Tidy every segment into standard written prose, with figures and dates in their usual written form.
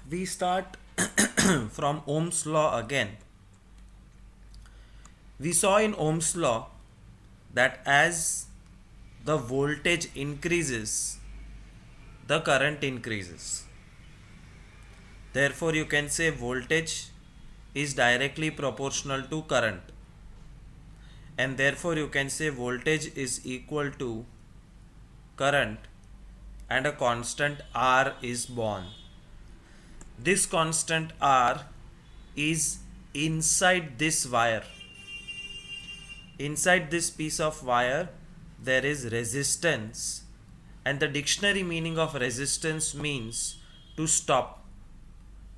We start from Ohm's law again. We saw in Ohm's law that as the voltage increases, the current increases. Therefore, you can say voltage is directly proportional to current, and therefore you can say voltage is equal to current and a constant R is born. This constant R is inside this wire. Inside this piece of wire, there is resistance, and the dictionary meaning of resistance means to stop.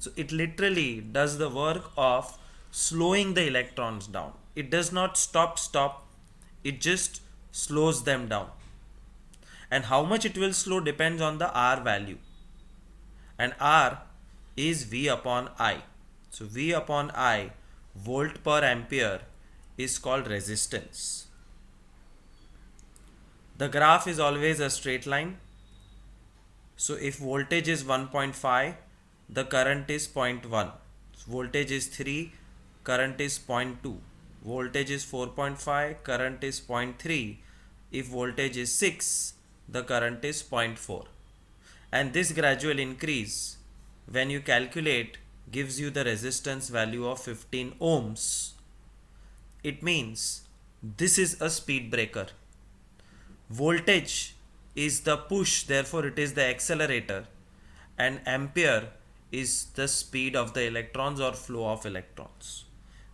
So it literally does the work of slowing the electrons down. It does not stop, it just slows them down. And how much it will slow depends on the R value. And R is V upon I. So V upon I, volt per ampere, is called resistance. The graph is always a straight line. So if voltage is 1.5, the current is 0.1. So voltage is 3, current is 0.2. Voltage is 4.5, current is 0.3. If voltage is 6, the current is 0.4. And this gradual increase, when you calculate, gives you the resistance value of 15 ohms. It means this is a speed breaker. Voltage is the push, therefore it is the accelerator, and ampere is the speed of the electrons or flow of electrons.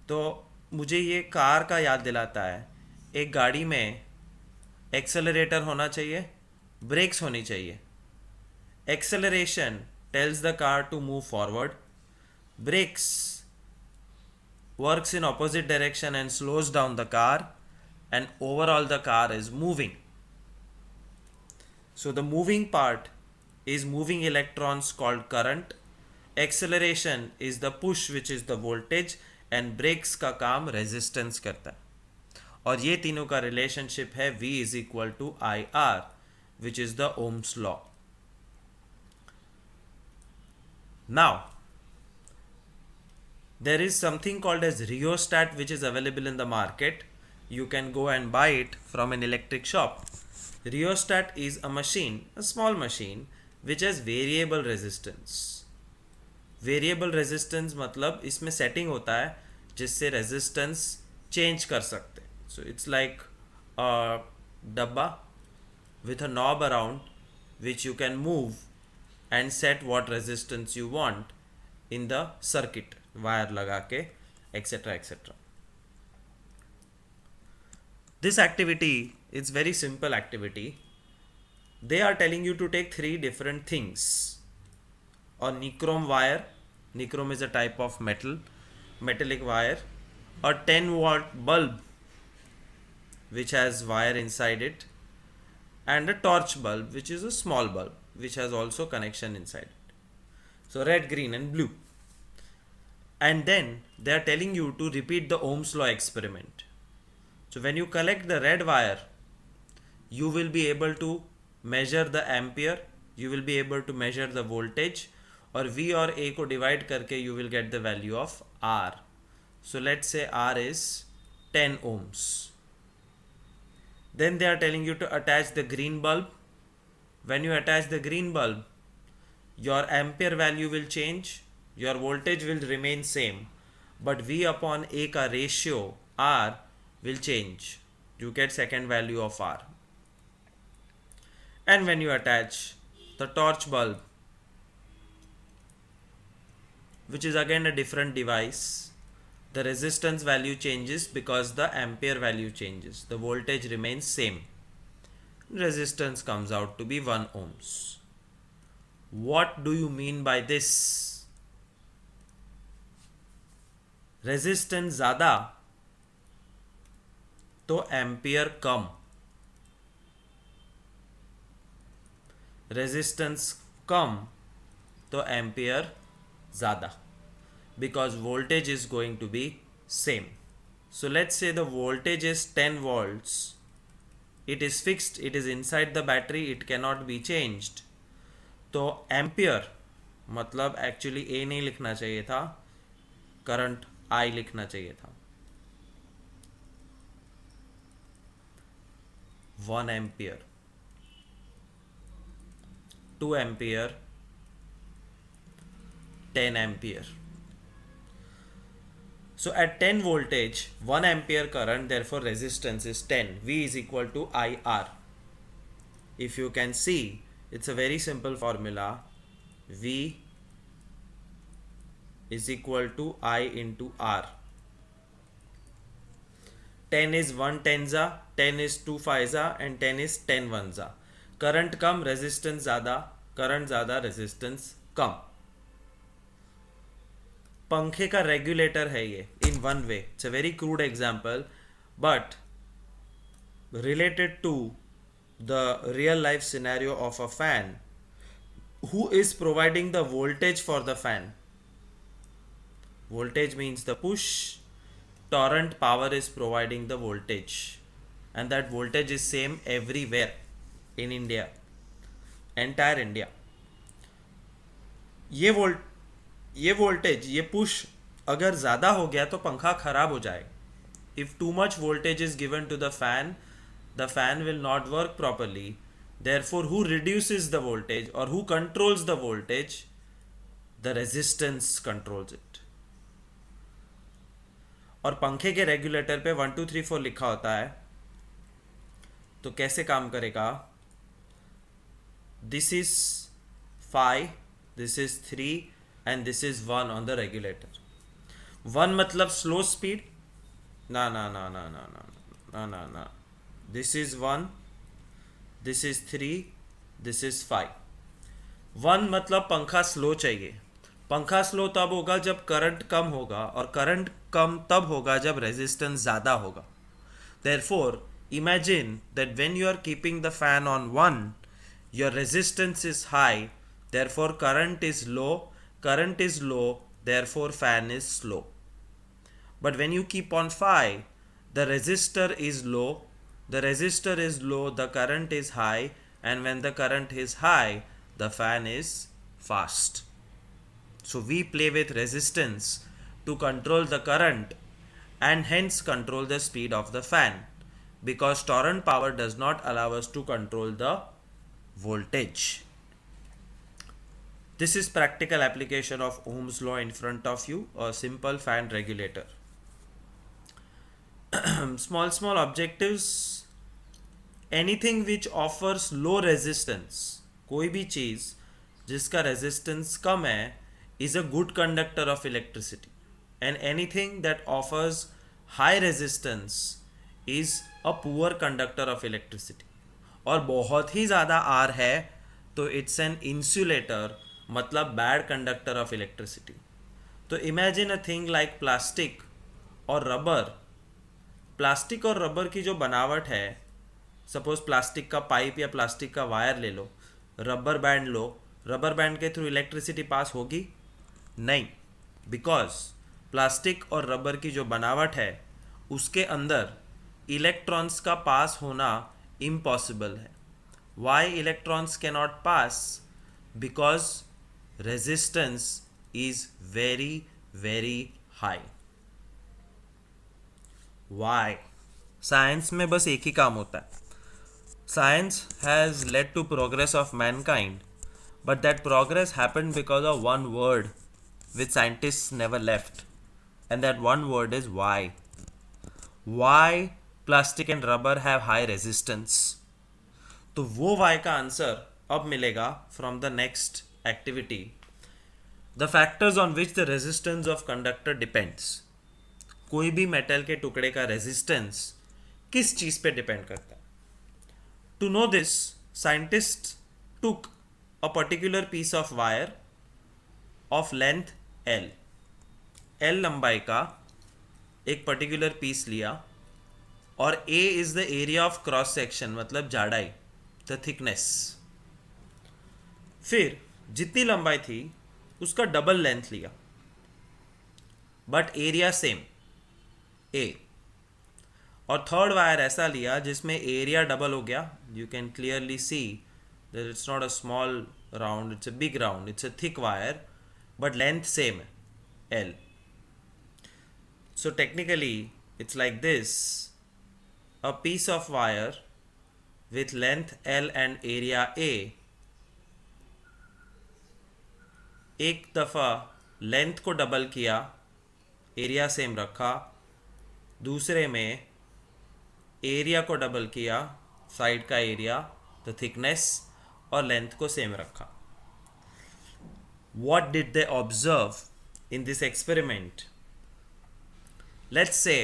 तो मुझे ये car का याद दिलाता है, एक गाड़ी में एक्सेलरेटर होना चाहिए, ब्रेक्स होनी चाहिए. Acceleration tells the car to move forward, brakes works in opposite direction and slows down the car, and overall the car is moving. So the moving part is moving electrons called current, acceleration is the push which is the voltage, and brakes का काम resistance करता है. और ये तीनों का relationship है V is equal to IR, which is the Ohm's law. Now, there is something called as rheostat which is available in the market. You can go and buy it from an electric shop. Rheostat is a machine, a small machine, which has variable resistance. Variable resistance मतलब इसमें setting होता है जिससे resistance change कर सकते हैं. So it's like a डब्बा with a knob around which you can move and set what resistance you want in the circuit, wire लगा के, etc. etc. This activity is very simple activity. They are telling you to take three different things. A nichrome wire, nichrome is a type of metallic wire, a 10-watt bulb which has wire inside it, and a torch bulb which is a small bulb which has also connection inside it. So red, green and blue. And then they are telling you to repeat the Ohm's law experiment. So when you collect the red wire, you will be able to measure the ampere, you will be able to measure the voltage, और V और A को divide करके you will get the value of R. So let's say R is 10 ohms. Then they are telling you to attach the green bulb. When you attach the green bulb, your ampere value will change, your voltage will remain same, but V upon A का ratio R will change. You get second value of R. And when you attach the torch bulb, which is again a different device, the resistance value changes because the ampere value changes. The voltage remains same. Resistance comes out to be 1 ohms. What do you mean by this? Resistance ज़्यादा तो ampere कम. Resistance कम तो ampere ज़्यादा, because voltage is going to be same. So let's say the voltage is 10 volts. It is fixed, it is inside the battery, it cannot be changed. तो ampere मतलब actually ए नहीं लिखना चाहिए था, current I लिखना चाहिए था. 1 ampere, 2 ampere, 10 ampere. So at 10 voltage, 1 ampere current, therefore resistance is 10. V is equal to IR. If you can see, it's a very simple formula. V is equal to I into R. 10 is 1 tenza, 10 is 2 5za, and 10 is 10 1za. Current come, resistance ज़्यादा, current ज़्यादा, resistance कम. पंखे का regulator है ये in one way. It's a very crude example but related to the real life scenario of a fan. Who is providing the voltage for the fan? Voltage means the push. Torrent power is providing the voltage, and that voltage is same everywhere in India, entire India. ये voltage, ये push अगर ज़्यादा हो गया तो पंखा खराब हो जाएगा. If too much voltage is given to the fan will not work properly. Therefore, who reduces the voltage or who controls the voltage? The resistance controls it. और पंखे के रेगुलेटर पे 1 2 3 4 लिखा होता है, तो कैसे काम करेगा? This is 5, this is 3 and this is 1 on the regulator. 1 मतलब slow speed. ना. This is 1, this is 3, this is 5. 1 मतलब पंखा स्लो चाहिए. पंखा स्लो तब होगा जब करंट कम होगा, और करंट कम तब होगा जब रेजिस्टेंस ज़्यादा होगा. Therefore, imagine that when you are keeping the fan on 1, your resistance is high, therefore current is low, therefore fan is slow. But when you keep on 5, the resistor is low, the current is high, and when the current is high, the fan is fast. So we play with resistance to control the current and hence control the speed of the fan, because torrent power does not allow us to control the voltage. This is practical application of Ohm's law in front of you, a simple fan regulator. Small objectives. Anything which offers low resistance, कोई भी चीज़ जिसका resistance कम है, is a good conductor of electricity, and anything that offers high resistance is a poor conductor of electricity. और बहुत ही ज़्यादा R है तो it's an insulator, मतलब bad conductor of electricity. तो imagine a thing like plastic और rubber. Plastic और rubber की जो बनावट है, सपोज प्लास्टिक का पाइप या प्लास्टिक का वायर ले लो, रबर बैंड लो, रबर बैंड के थ्रू इलेक्ट्रिसिटी पास होगी? नहीं, बिकॉज प्लास्टिक और रबर की जो बनावट है उसके अंदर इलेक्ट्रॉन्स का पास होना इम्पॉसिबल है. Why electrons can not pass? Because resistance is very very high. Why? Science में बस एक ही काम होता है. Science has led to progress of mankind, but that progress happened because of one word which scientists never left, and that one word is why. Why plastic and rubber have high resistance? तो वो why का answer अब मिलेगा from the next activity. The factors on which the resistance of conductor depends. कोई भी metal के टुकड़े का रेजिस्टेंस किस चीज़ पे डिपेंड करता है? To know this, scientists took a particular piece of wire of length L. L लंबाई का एक पर्टिकुलर पीस लिया, और A is the area of cross section, मतलब जाड़ाई, the thickness. फिर जितनी लंबाई थी उसका डबल लेंथ लिया, बट एरिया सेम A. और थर्ड वायर ऐसा लिया जिसमें एरिया डबल हो गया. You can clearly see that it's not a small round, it's a big round, it's a thick wire, but length same है, L. So technically it's like this: a piece of wire with length L and area A, एक दफ़ा length को double किया, area same रखा, दूसरे में area को double किया, साइड का एरिया, द थिकनेस, और लेंथ को सेम रखा. What did they observe in this experiment? Let's say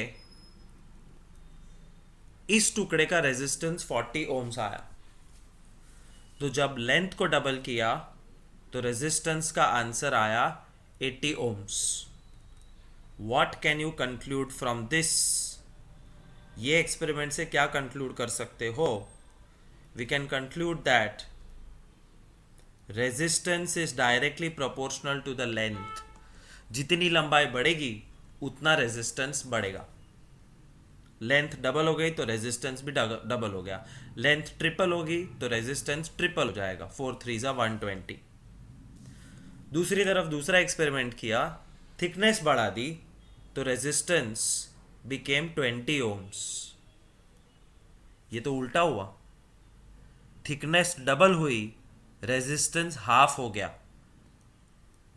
इस टुकड़े का रेजिस्टेंस 40 ओम्स आया, तो जब लेंथ को डबल किया तो रेजिस्टेंस का आंसर आया 80 ohms. What can you conclude from this? ये एक्सपेरिमेंट से क्या कंक्लूड कर सकते हो? We can conclude that resistance is directly proportional to the length. जितनी लंबाई बढ़ेगी उतना रेजिस्टेंस बढ़ेगा. लेंथ डबल हो गई तो रेजिस्टेंस भी डबल हो गया. लेंथ ट्रिपल होगी तो रेजिस्टेंस ट्रिपल हो जाएगा. 4 3 120. दूसरी तरफ दूसरा एक्सपेरिमेंट किया, थिकनेस बढ़ा दी तो रेजिस्टेंस बिकेम 20 ओम्स. ये तो उल्टा हुआ. थिकनेस डबल हुई, रेजिस्टेंस हाफ हो गया.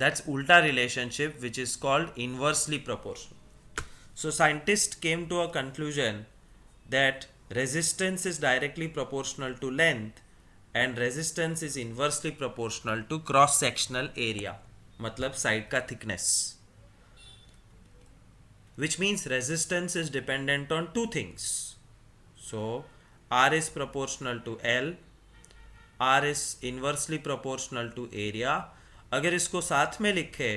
दैट्स उल्टा relationship which is called inversely proportional. So scientists came to a conclusion that resistance is directly proportional to length and resistance is inversely proportional to cross sectional area, मतलब side का thickness, which means resistance is dependent on two things. So R is proportional to L, R is inversely proportional to area. अगर इसको साथ में लिखे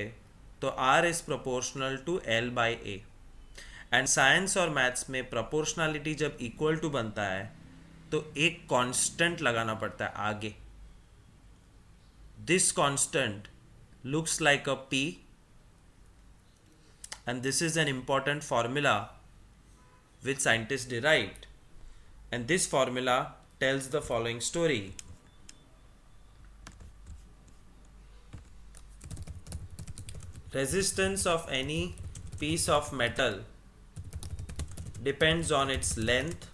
तो R is proportional to L by A. And science और maths में proportionality जब equal to बनता है तो एक कांस्टेंट लगाना पड़ता है आगे. This constant looks like a P and this is an important formula which scientist derived, and this formula tells the following story. Resistance of any piece of metal depends on its length,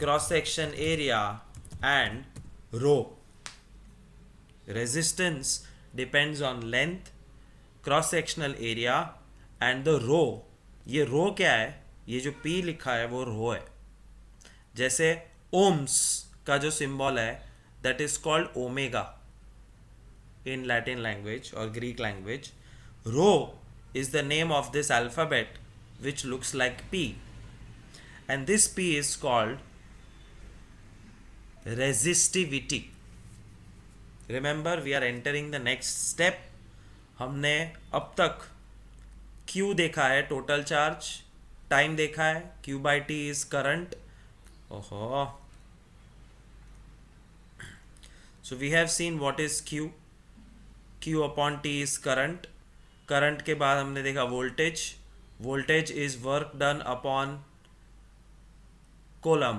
cross section area and rho. Resistance depends on length, cross sectional area and the rho. ये rho क्या है? ये जो P लिखा है वो rho है. जैसे ohms का जो सिंबल है that is called omega in Latin language or Greek language. Rho is the name of this alphabet which looks like P, and this P is called resistivity. Remember, we are entering the next step. हमने अब तक Q देखा है, total charge, time देखा है, Q by T is current. ओहो, so we have seen what is Q. Q upon T is current. Current के बाद हमने देखा voltage. Voltage is work done upon column,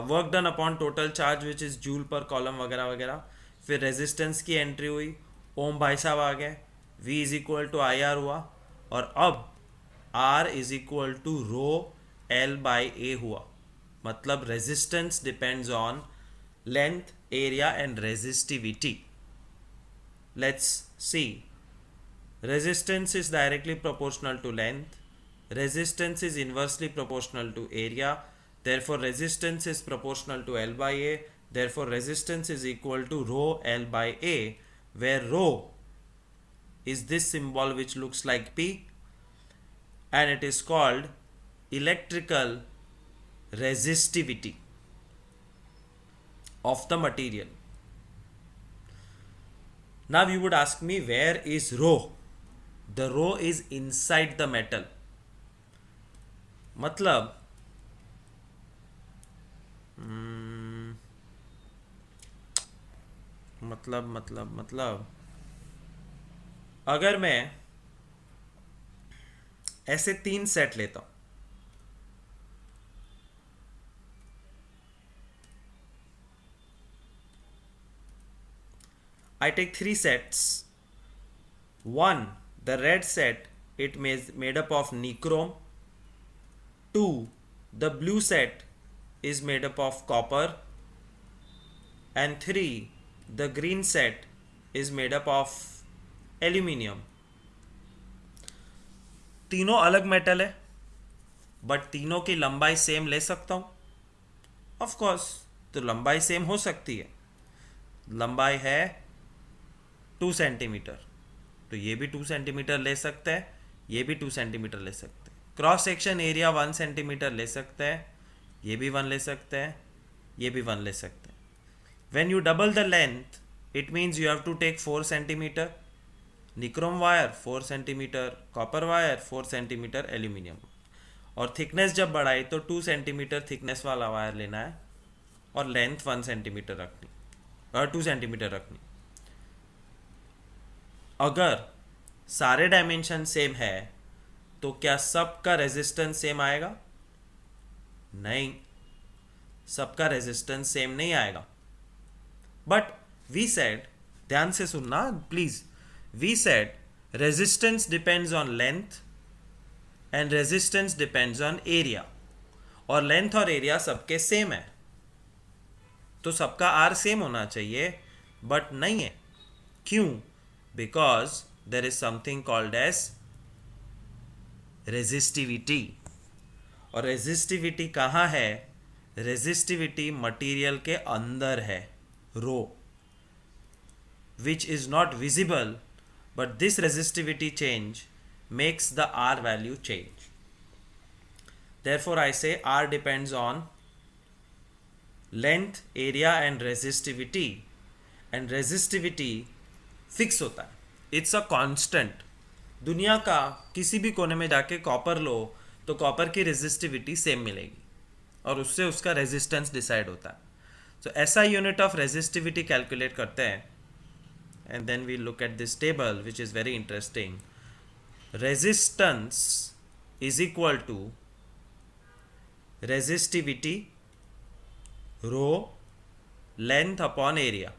work done upon total charge which is joule पर column वगैरह वगैरह. फिर resistance की एंट्री हुई, ओम भाई साहब आ गए, V is equal to I R हुआ, और अब R is equal to rho L by A हुआ. मतलब resistance depends on length, area and resistivity. Let's see. Resistance is directly proportional to length. Resistance is inversely proportional to area. Therefore, resistance is proportional to L by A. Therefore, resistance is equal to rho L by A, where rho is this symbol which looks like P, and it is called electrical resistivity of the material. Now you would ask me, where is rho? The rho is inside the metal. मतलब मतलब अगर मैं ऐसे 3 set लेता हूं, I take three sets. One, the red set, it made up of nichrome. Two, the blue set is made up of copper. And three, the green set is made up of aluminium. तीनों अलग metal है, but तीनों की लंबाई same ले सकता हूँ? Of course, तो लंबाई सेम हो सकती है. लंबाई है 2 सेंटीमीटर, तो ये भी 2 सेंटीमीटर ले सकते हैं, ये भी 2 सेंटीमीटर ले सकते हैं. क्रॉस सेक्शन एरिया 1 सेंटीमीटर ले सकते हैं, ये भी 1 ले सकते हैं, ये भी 1 ले सकते हैं. When you double the length, it means you have to take 4 centimeter nichrome wire, 4 centimeter copper wire, 4 centimeter aluminium. और थिकनेस जब बढ़ाई तो 2 सेंटीमीटर थिकनेस वाला वायर लेना है और लेंथ 1 सेंटीमीटर रखनी और 2 सेंटीमीटर रखनी. अगर सारे डायमेंशन सेम है तो क्या सबका रेजिस्टेंस सेम आएगा? नहीं, सबका रेजिस्टेंस सेम नहीं आएगा. बट वी सेड, ध्यान से सुनना please, we said resistance depends on length and resistance depends on area. और लेंथ और एरिया सबके सेम है, तो सबका आर सेम होना चाहिए, बट नहीं है. क्यों? Because there is something called as resistivity. और रेजिस्टिविटी कहाँ है? रेजिस्टिविटी मटेरियल के अंदर है, रो, which is not visible, but this resistivity change makes the R value change. Therefore, I say R depends on length, area and resistivity, and resistivity fix होता है. It's a constant. दुनिया का किसी भी कोने में जाके कॉपर लो तो कॉपर की रेजिस्टिविटी सेम मिलेगी और उससे उसका रेजिस्टेंस डिसाइड होता है. तो ऐसा यूनिट ऑफ रेजिस्टिविटी कैलकुलेट करते हैं. And then we look at this table, which is very interesting. Resistance is equal to resistivity rho length upon area.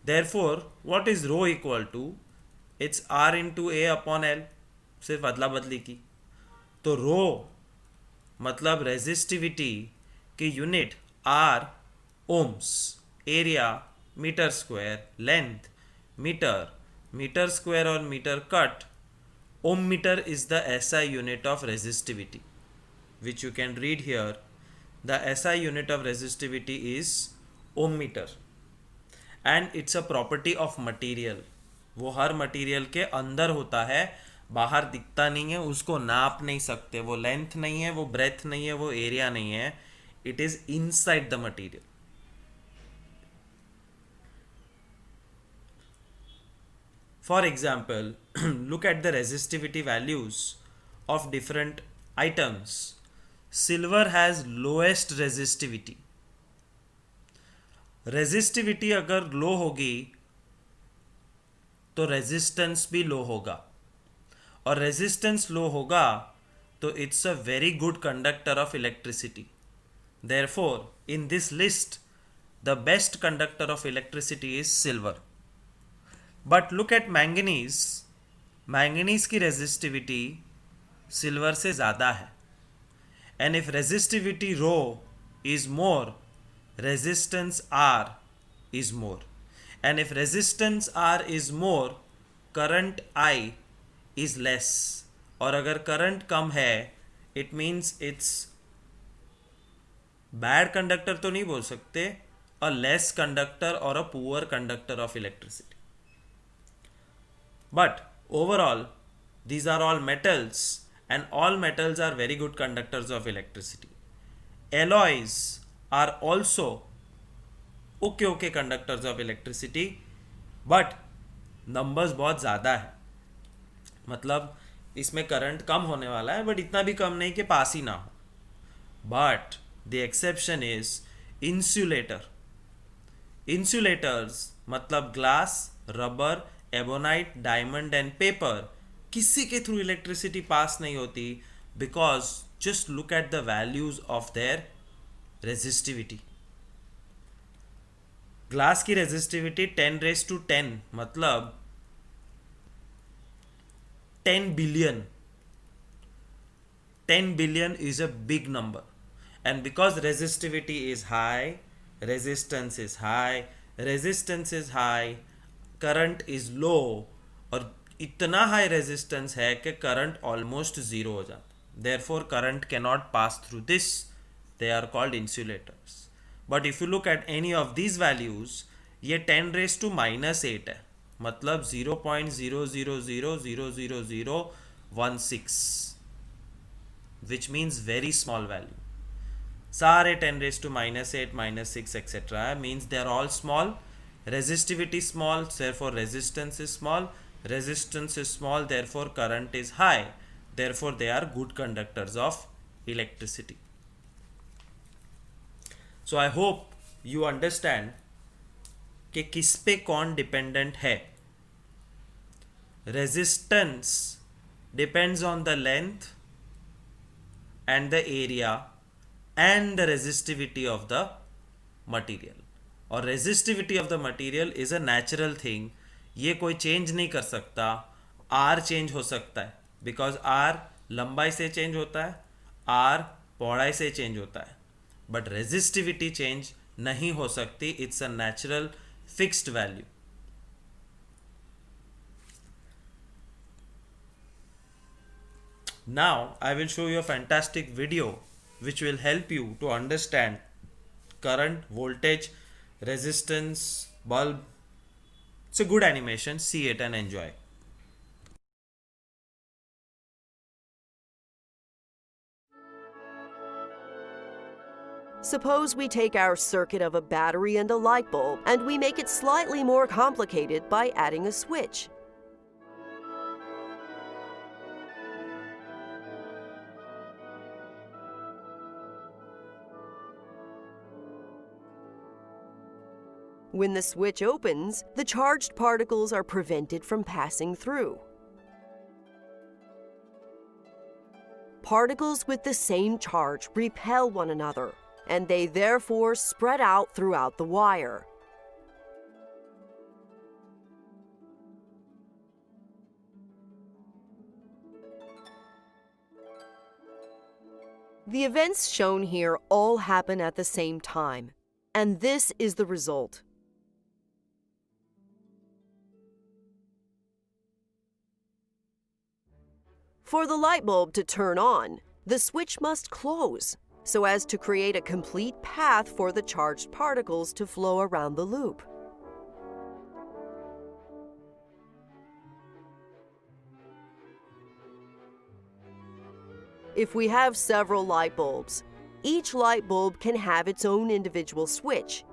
Therefore, what is rho equal to? It's R into A upon L. सिर्फ अदला बदली की. तो rho मतलब resistivity की unit R ohms, area metre square, length metre, metre square और metre cut. Ohm metre is the SI unit of resistivity, which you can read here. The SI unit of resistivity is ohm metre and it's a property of material. वो हर material के अंदर होता है, बाहर दिखता नहीं है, उसको नाप नहीं सकते. वो लेंथ नहीं है, वो ब्रेथ नहीं है, वो एरिया नहीं है. It is inside the material. For example, look at the resistivity values of different items. Silver has lowest resistivity. Resistivity अगर लो होगी तो रेजिस्टेंस भी लो होगा, और रेजिस्टेंस लो होगा तो it's a very good conductor of electricity. Therefore, in this list, the best conductor of electricity is silver. But look at manganese. Manganese की resistivity silver से ज़्यादा है. And if resistivity rho is more, resistance R is more. And if resistance R is more, current I is less. और अगर current कम है, it means it's bad conductor तो नहीं बोल सकते, अ लेस कंडक्टर और a poor conductor of electricity. But overall, these are all metals, and all metals are very good conductors of electricity. Alloys are also okay conductors of electricity, but numbers बहुत ज़्यादा है. मतलब इसमें current कम होने वाला है, but इतना भी कम नहीं कि पास ही ना हो. But the exception is insulator. Insulators मतलब glass, rubber, ebonite, diamond and paper, किसी के थ्रू इलेक्ट्रिसिटी पास नहीं होती, because just look at the values of their resistivity. Glass की रेजिस्टिविटी 10⁻10 मतलब 10 billion. 10 billion is a big number, and because resistivity is high, resistance is high, current is low, और इतना high resistance है कि current almost zero हो जाता, therefore current cannot pass through this, they are called insulators. But if you look at any of these values, ये 10⁻⁻8 है, मतलब 0.00000016, which means very small value. सारे 10⁻⁻8 -6 etc. means they are all small. Resistivity small, therefore resistance is small. Resistance is small, therefore current is high. Therefore they are good conductors of electricity. So I hope you understand कि किस पे कौन dependent है. Resistance depends on the length and the area and the resistivity of the material. और resistivity of the material is a natural thing. ये कोई change नहीं कर सकता. R चेंज हो सकता है बिकॉज R लंबाई से चेंज होता है, R पौड़ाई से चेंज होता है, बट रेजिस्टिविटी चेंज नहीं हो सकती. It's a natural fixed value. Now I will show you a fantastic video which will help you to understand current, voltage, resistance, bulb. It's a good animation. See it and enjoy. Suppose we take our circuit of a battery and a light bulb and we make it slightly more complicated by adding a switch. When the switch opens, the charged particles are prevented from passing through. Particles with the same charge repel one another, and they therefore spread out throughout the wire. The events shown here all happen at the same time, and this is the result. For the light bulb to turn on, the switch must close, so as to create a complete path for the charged particles to flow around the loop. If we have several light bulbs, each light bulb can have its own individual switch.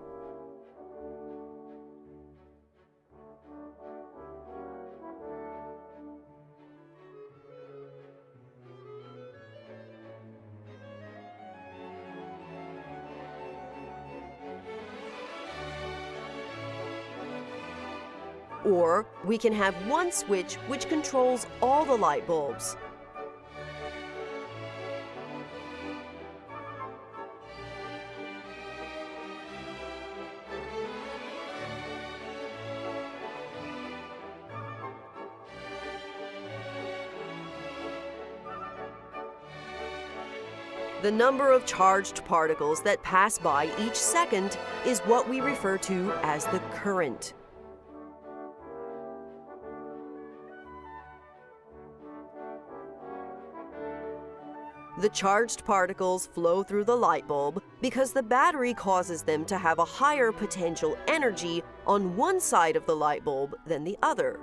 Or we can have one switch which controls all the light bulbs. The number of charged particles that pass by each second is what we refer to as the current. The charged particles flow through the light bulb because the battery causes them to have a higher potential energy on one side of the light bulb than the other.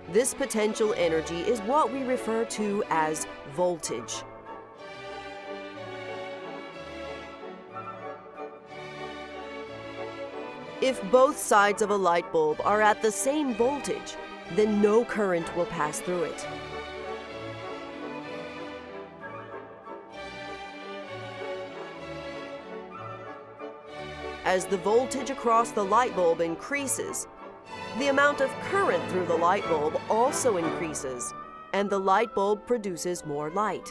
This potential energy is what we refer to as voltage. If both sides of a light bulb are at the same voltage, then no current will pass through it. As the voltage across the light bulb increases, the amount of current through the light bulb also increases, and the light bulb produces more light.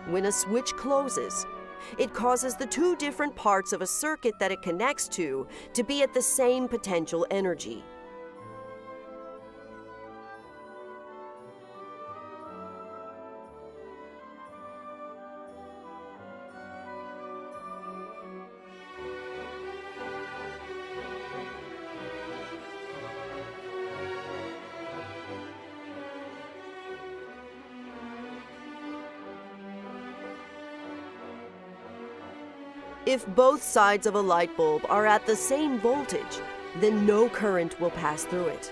When a switch closes, it causes the two different parts of a circuit that it connects to be at the same potential energy. If both sides of a light bulb are at the same voltage, then no current will pass through it.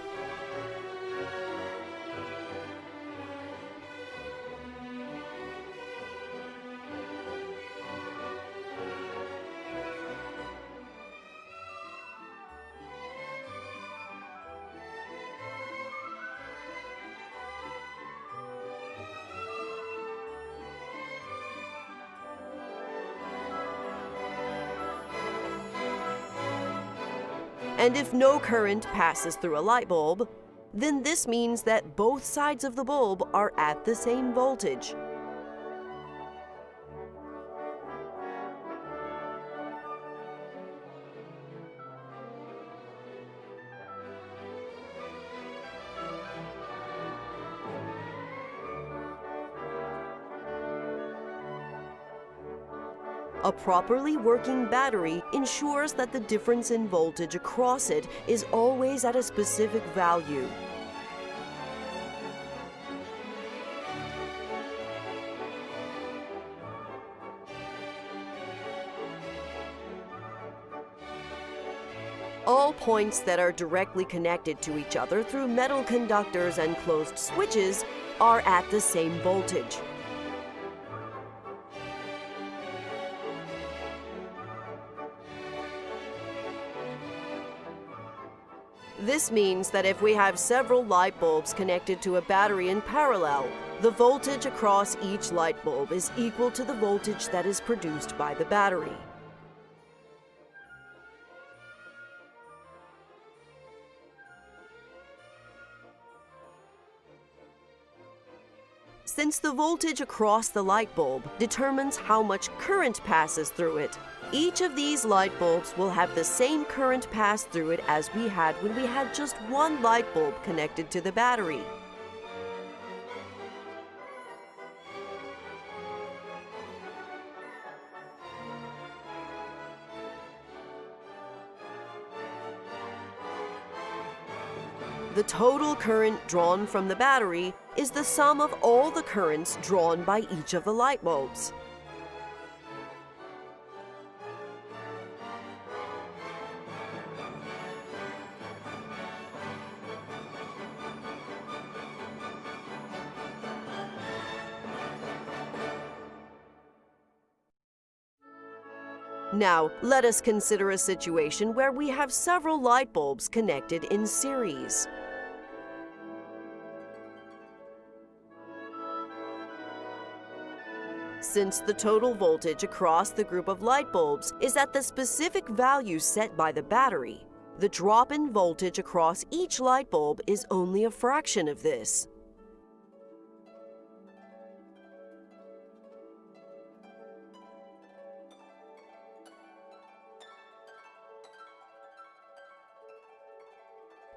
And if no current passes through a light bulb, then this means that both sides of the bulb are at the same voltage. A properly working battery ensures that the difference in voltage across it is always at a specific value. All points that are directly connected to each other through metal conductors and closed switches are at the same voltage. This means that if we have several light bulbs connected to a battery in parallel, the voltage across each light bulb is equal to the voltage that is produced by the battery. Since the voltage across the light bulb determines how much current passes through it, each of these light bulbs will have the same current pass through it as we had when we had just one light bulb connected to the battery. The total current drawn from the battery is the sum of all the currents drawn by each of the light bulbs. Now, let us consider a situation where we have several light bulbs connected in series. Since the total voltage across the group of light bulbs is at the specific value set by the battery, the drop in voltage across each light bulb is only a fraction of this.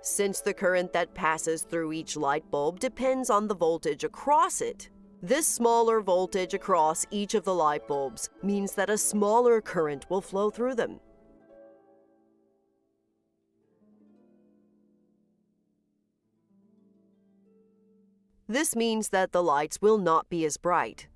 Since the current that passes through each light bulb depends on the voltage across it, this smaller voltage across each of the light bulbs means that a smaller current will flow through them. This means that the lights will not be as bright.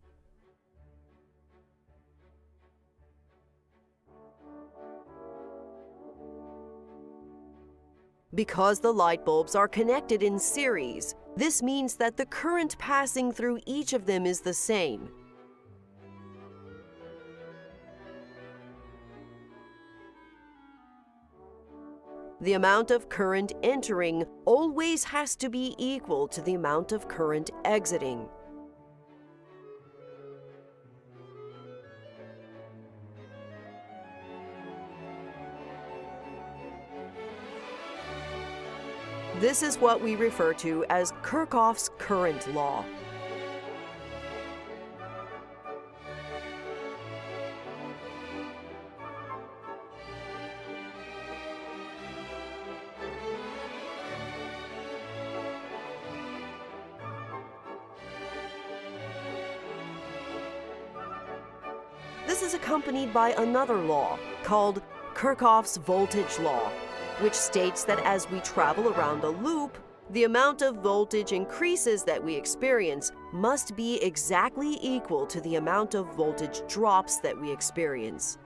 Because the light bulbs are connected in series, this means that the current passing through each of them is the same. The amount of current entering always has to be equal to the amount of current exiting. This is what we refer to as Kirchhoff's current law. This is accompanied by another law called Kirchhoff's voltage law, which states that as we travel around a loop, the amount of voltage increases that we experience must be exactly equal to the amount of voltage drops that we experience.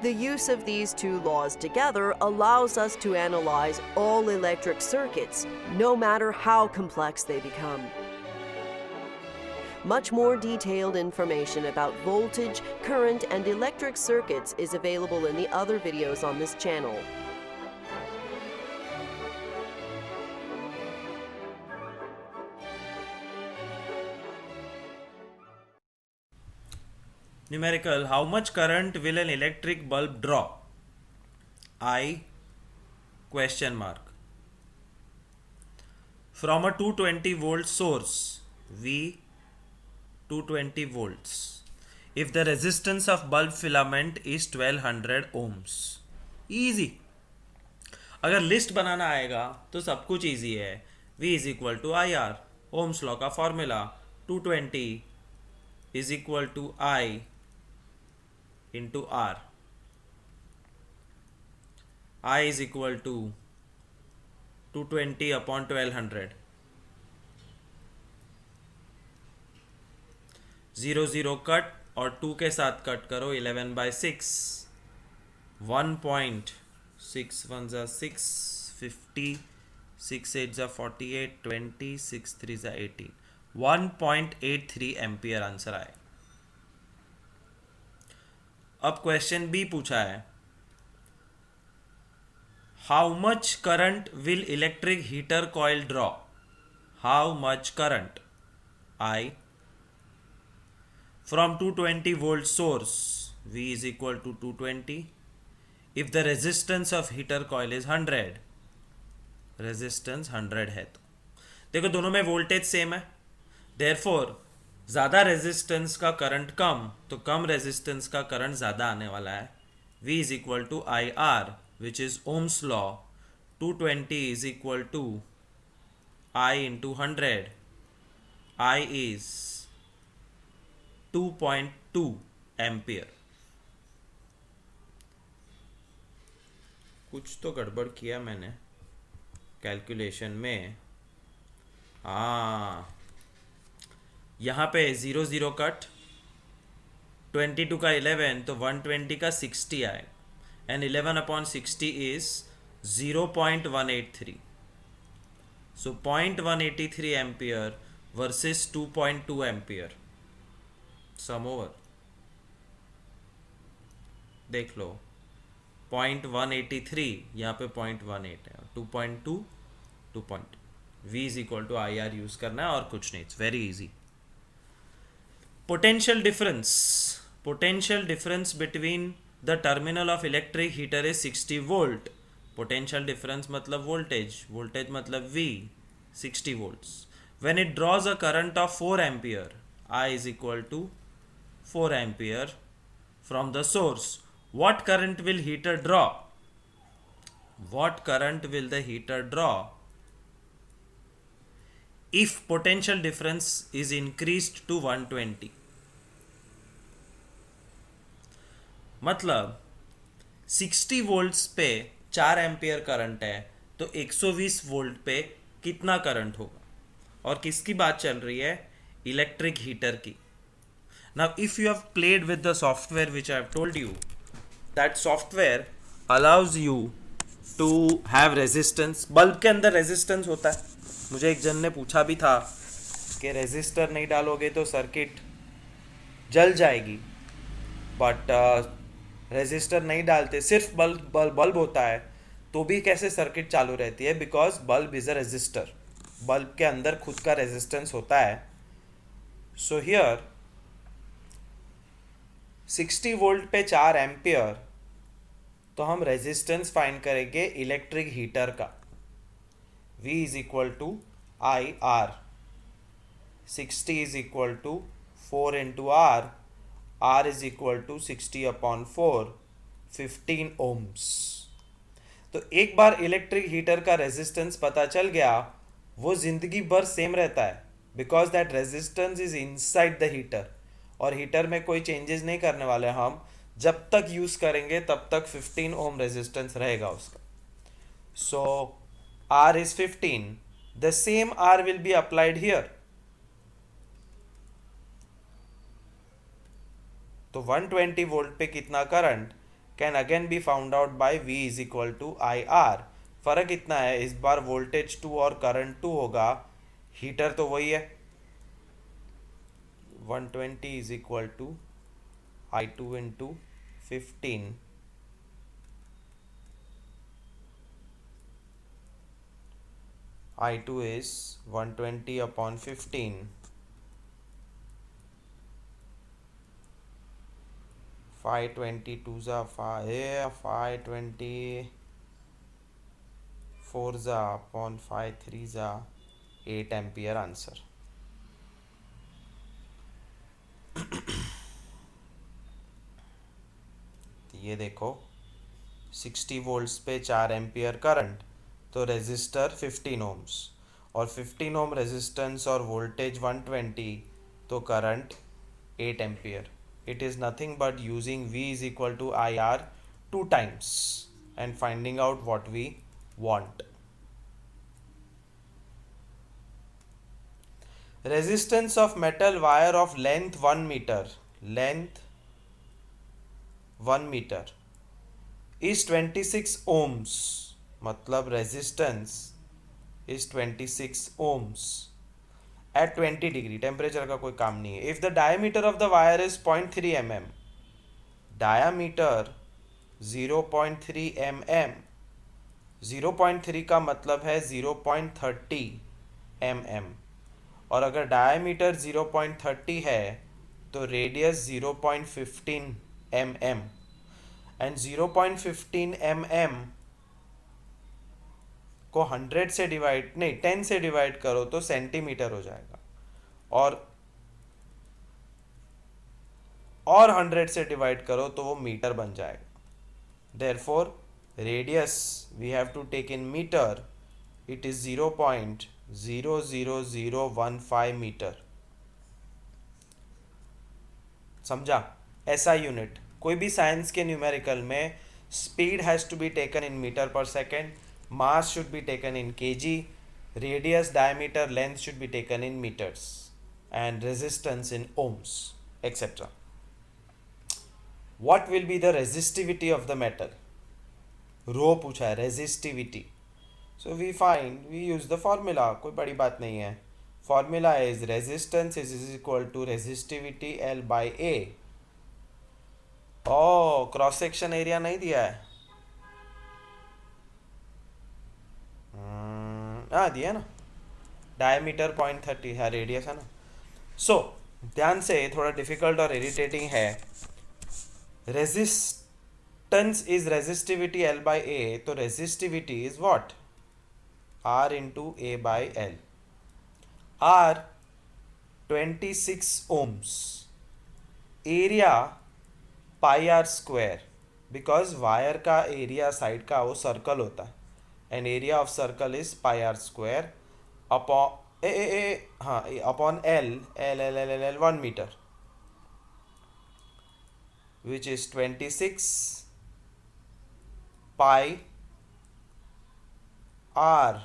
The use of these two laws together allows us to analyze all electric circuits, no matter how complex they become. Much more detailed information about voltage, current, and electric circuits is available in the other videos on this channel. Numerical, how much current will an electric bulb draw? I question mark. From a 220 volt source, V 220 volts. If the resistance of bulb filament is 1200 ohms. Easy. अगर list बनाना आएगा तो सब कुछ easy है. V is equal to I R. Ohm's law का formula 220 is equal to I into R. I is equal to 220 upon 1200. 0 0 cut और 2 के साथ कट करो 11 by 6. 1.6 1 6 50 6 8 48 20 6 3 18. 1.83 एम्पियर आंसर आए. अब क्वेश्चन बी पूछा है, how much current will electric heater coil draw? How much current? I from 220 volt source, V is equal to 220. If the resistance of heater coil is 100, resistance 100 है तो देखो दोनों में voltage same है, therefore ज़्यादा resistance का current कम, तो कम रेजिस्टेंस का करंट ज़्यादा आने वाला है. V is equal to I R which is Ohm's law. 220 is equal to I into 100. I is 2.2 ampere. कुछ तो गड़बड़ किया मैंने कैलकुलेशन में. हाँ, यहाँ पे 0 0 कट, 22 का 11 तो 120 का 60 आए, and 11 upon 60 is 0.183. So 0.183 ampere versus 2.2 ampere. Sum over देख लो. 0.183 यहाँ पे 0.18 है, 2.2 2.2. V is equal to I R use करना है और कुछ नहीं. It's very easy. Potential difference between the terminal of electric heater is 60 volt. Potential difference मतलब voltage मतलब V, 60 volts. When it draws a current of 4 ampere, I is equal to 4 ampere from the source. What current will heater draw? What current will the heater draw if potential difference is increased to 120? मतलब 60 volts पे 4 ampere current है तो 120 volt पे कितना current होगा? और किसकी बात चल रही है? इलेक्ट्रिक हीटर की. Now if you have played with the software which I have told you, that software allows you to have resistance. Bulb के अंदर रेजिस्टेंस होता है. मुझे एक जन ने पूछा भी था कि रेजिस्टर नहीं डालोगे तो सर्किट जल जाएगी, बट रेजिस्टर नहीं डालते, सिर्फ बल्ब होता है तो भी कैसे सर्किट चालू रहती है? Because bulb is a resistor. Bulb के अंदर खुद का रेजिस्टेंस होता है. सो हियर 60 वोल्ट पे 4 एम्पियर, तो हम रेजिस्टेंस फाइंड करेंगे इलेक्ट्रिक हीटर का. V is equal to I R. 60 is equal to 4 into R. R is equal to 60 upon 4, 15 ohms. तो एक बार इलेक्ट्रिक हीटर का रेजिस्टेंस पता चल गया, वो जिंदगी भर सेम रहता है, because that resistance is inside the heater. और हीटर में कोई चेंजेस नहीं करने वाले हम. जब तक यूज करेंगे तब तक 15 ओम रेजिस्टेंस रहेगा उसका. सो R is 15. The same R will be applied here. तो 120 वोल्ट पे कितना current can again be found out by V is equal to I R. फर्क इतना है, इस बार वोल्टेज 2 और करंट 2 होगा, हीटर तो वही है. 120 is equal to I two into 15. I2 is 120 upon 15. 522 za 524 za upon 53 za 8 ampere answer. ये देखो 60 वोल्ट्स पे 4 एम्पियर करंट, तो रेजिस्टर 15 ओम्स, और 15 ओम रेजिस्टेंस और वोल्टेज 120, तो current 8 ampere. It is nothing but using V is equal to I R 2 times and finding out what we want. Resistance of metal wire of length 1 meter, length 1 meter is 26 ohms. मतलब resistance is 26 ohms at 20 degree. Temperature का कोई काम नहीं है. If the diameter of the wire is 0.3 mm, diameter 0.3 mm, 0.3 का मतलब है 0.30 mm, और अगर डायमीटर 0.30 है तो रेडियस 0.15 mm, एंड 0.15 mm को 100 से डिवाइड नहीं 10 से डिवाइड करो तो सेंटीमीटर हो जाएगा, और 100 से डिवाइड करो तो वो मीटर बन जाएगा. Therefore radius we have to take in metre. It is 0.00015 metre. समझा? ऐसा यूनिट कोई भी साइंस के न्यूमेरिकल में speed has to be taken in metre per second, mass should be taken in kg, radius, diameter, length should be taken in meters, and resistance in ohms, etc. What will be the resistivity of the metal? Rho पूछा है, resistivity. So we use the formula. कोई बड़ी बात नहीं है. Formula is resistance is equal to resistivity L by A. Oh, cross section area नहीं दिया है. हाँ दिया ना. डायमीटर 0.30 है, रेडियस है ना. सो ध्यान से, थोड़ा डिफिकल्ट और इरिटेटिंग है. Resistance is resistivity L by A, तो resistivity is what? R into A by L. R 26 ohms, area pi R square, because wire का एरिया साइड का वो सर्कल होता है, and area of circle is pi r square upon L 1 meter, which is 26 pi r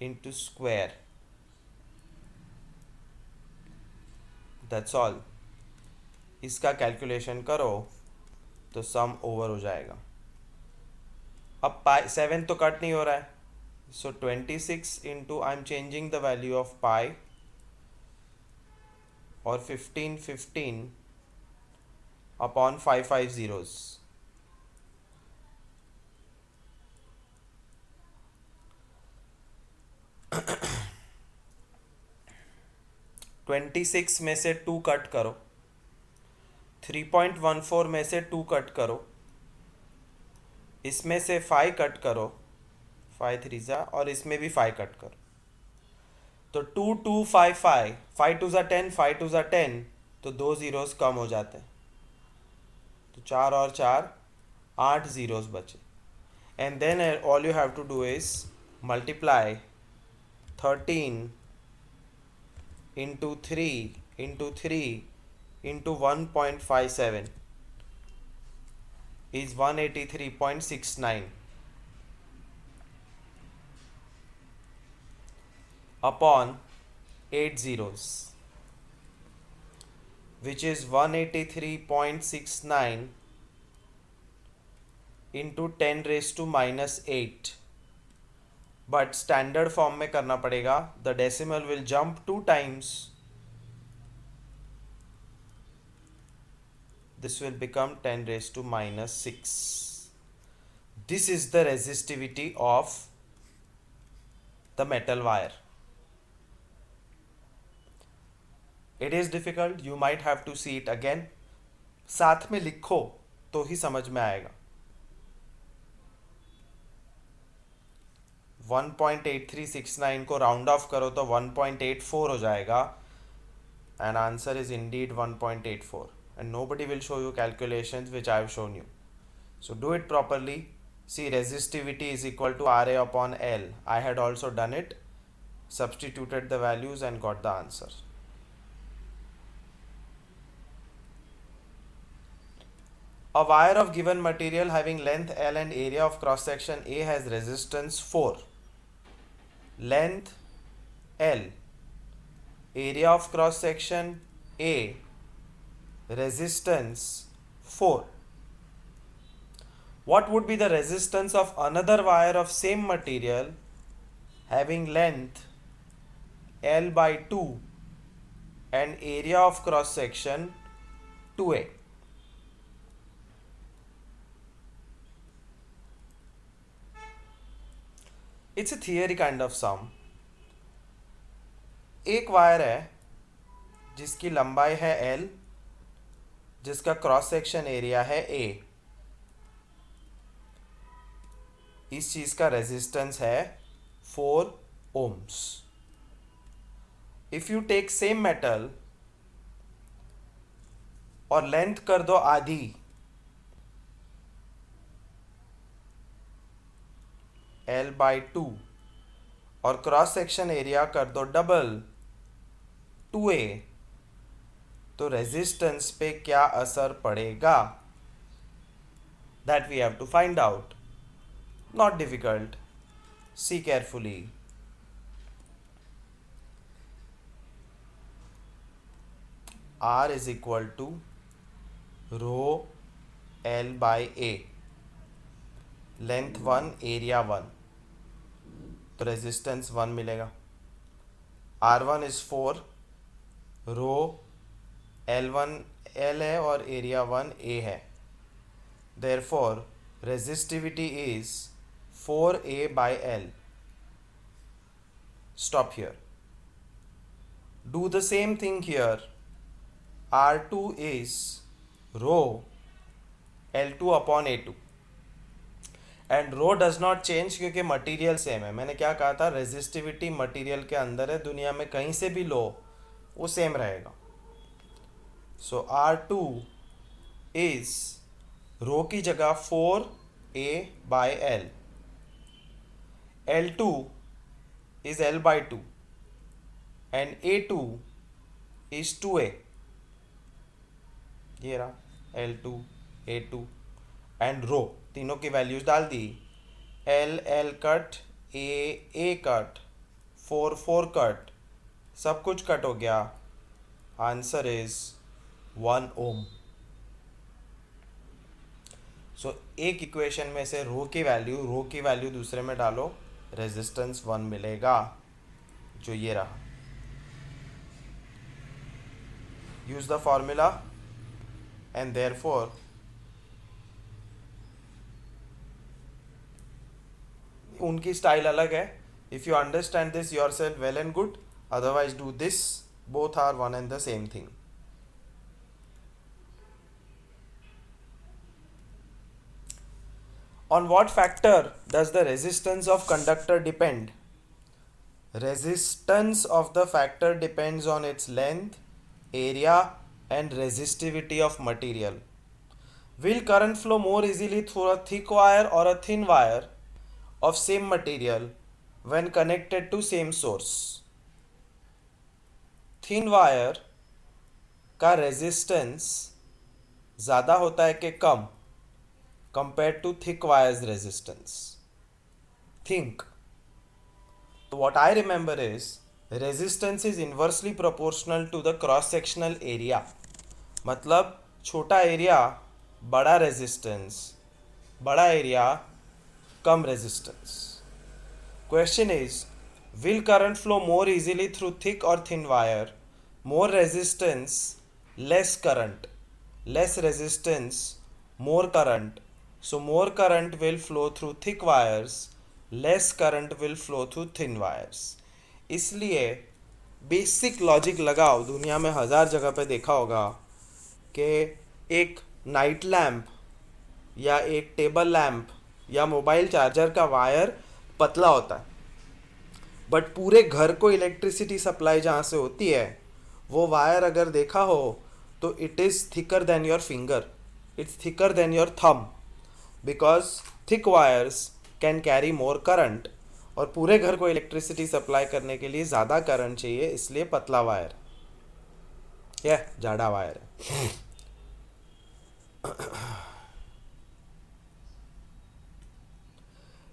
into square. That's all. इसका calculation करो तो सम over हो जाएगा. अब पाई 7 तो कट नहीं हो रहा है, so 26 into I am changing the value of pi और 15 अपॉन 5 zeros. ट्वेंटी सिक्स में से 2 कट करो, 3.14 में से 2 कट करो, इसमें से 5 कट करो, 5 3 ज़ा, और इसमें भी 5 कट करो. तो 2 2 5 5 5 2 ज़ा 10, 5 2 ज़ा 10, तो 2 ज़ीरोज़ कम हो जाते हैं. तो 4 और 4 8 ज़ीरोज़ बचे. And then all you have to do is multiply 13 into 3 into 3 into 1.57 is 183.69 upon 8 zeros, which is 183.69 into 10 raised to minus 8. But standard form में करना पड़ेगा. The decimal will jump 2 times. This will become 10 raised to minus 6. This is the resistivity of the metal wire. It is difficult. You might have to see it again. साथ में लिखो तो ही समझ में आएगा. 1.8369 को राउंड ऑफ करो तो 1.84 हो जाएगा. And answer is Indeed 1.84. And nobody will show you calculations which I have shown you. So do it properly. See, resistivity is equal to Ra upon L. I had also done it, substituted the values and got the answer. A wire of given material having length L and area of cross section A has resistance 4. Length L, area of cross section A, resistance 4. What would be the resistance of another wire of same material having length L by 2 and area of cross section 2A? It's a theory kind of sum. एक wire है जिसकी लंबाई है L, जिसका cross section area है A. इस चीज का रेजिस्टेंस है 4 ohms. If you take same metal और लेंथ कर दो आधी, L बाई 2, और क्रॉस सेक्शन एरिया कर दो डबल 2A, तो रेजिस्टेंस पे क्या असर पड़ेगा? That we have to find out. Not difficult. See carefully. R is equal to rho L by A, length 1 area 1, तो रेजिस्टेंस 1 मिलेगा. R1 is 4, row L1 L है और एरिया 1 A है. Therefore resistivity is 4A by L. Stop here. Do the same thing here. R2 is rho L2 upon A2. And rho does not change क्योंकि material same है. मैंने क्या कहा था, resistivity material के अंदर है, दुनिया में कहीं से भी लो वो सेम रहेगा. सो R2 इज रो की जगह 4A by L. L2 is L by 2 and A2 is 2A. ये रहा L2 A2 एंड रो, तीनों की वैल्यूज डाल दी. L L cut, A A cut, 4 4 cut, सब कुछ कट हो गया. आंसर इज 1 ओम. सो एक इक्वेशन में से रो की वैल्यू दूसरे में डालो, रेजिस्टेंस 1 मिलेगा, जो ये रहा. Use the formula and therefore उनकी स्टाइल अलग है. If you understand this yourself well and good, otherwise do this. Both are one and the same thing. On what factor does the resistance of conductor depend? Resistance of the factor depends on its length, area, and resistivity of material. Will current flow more easily through a thick wire or a thin wire of same material when connected to same source? Thin wire का resistance ज़्यादा होता है कि कम compared to thick wire's resistance? Think. So what I remember is resistance is inversely proportional to the cross sectional area. मतलब छोटा area बड़ा resistance, बड़ा area come resistance. Question is, will current flow more easily through thick or thin wire? More resistance, less current. Less resistance, more current. So more current will flow through thick wires, less current will flow through thin wires. इसलिए basic logic लगाओ. दुनिया में 1000 जगह पे देखा होगा कि एक नाइट लैम्प या एक टेबल लैम्प या मोबाइल चार्जर का वायर पतला होता है, बट पूरे घर को इलेक्ट्रिसिटी सप्लाई जहाँ से होती है वो वायर अगर देखा हो तो it is thicker than your finger, it's thicker than your thumb, because thick wires can carry more current. और पूरे घर को इलेक्ट्रिसिटी सप्लाई करने के लिए ज़्यादा करंट चाहिए, इसलिए पतला वायर या जाड़ा वायर है.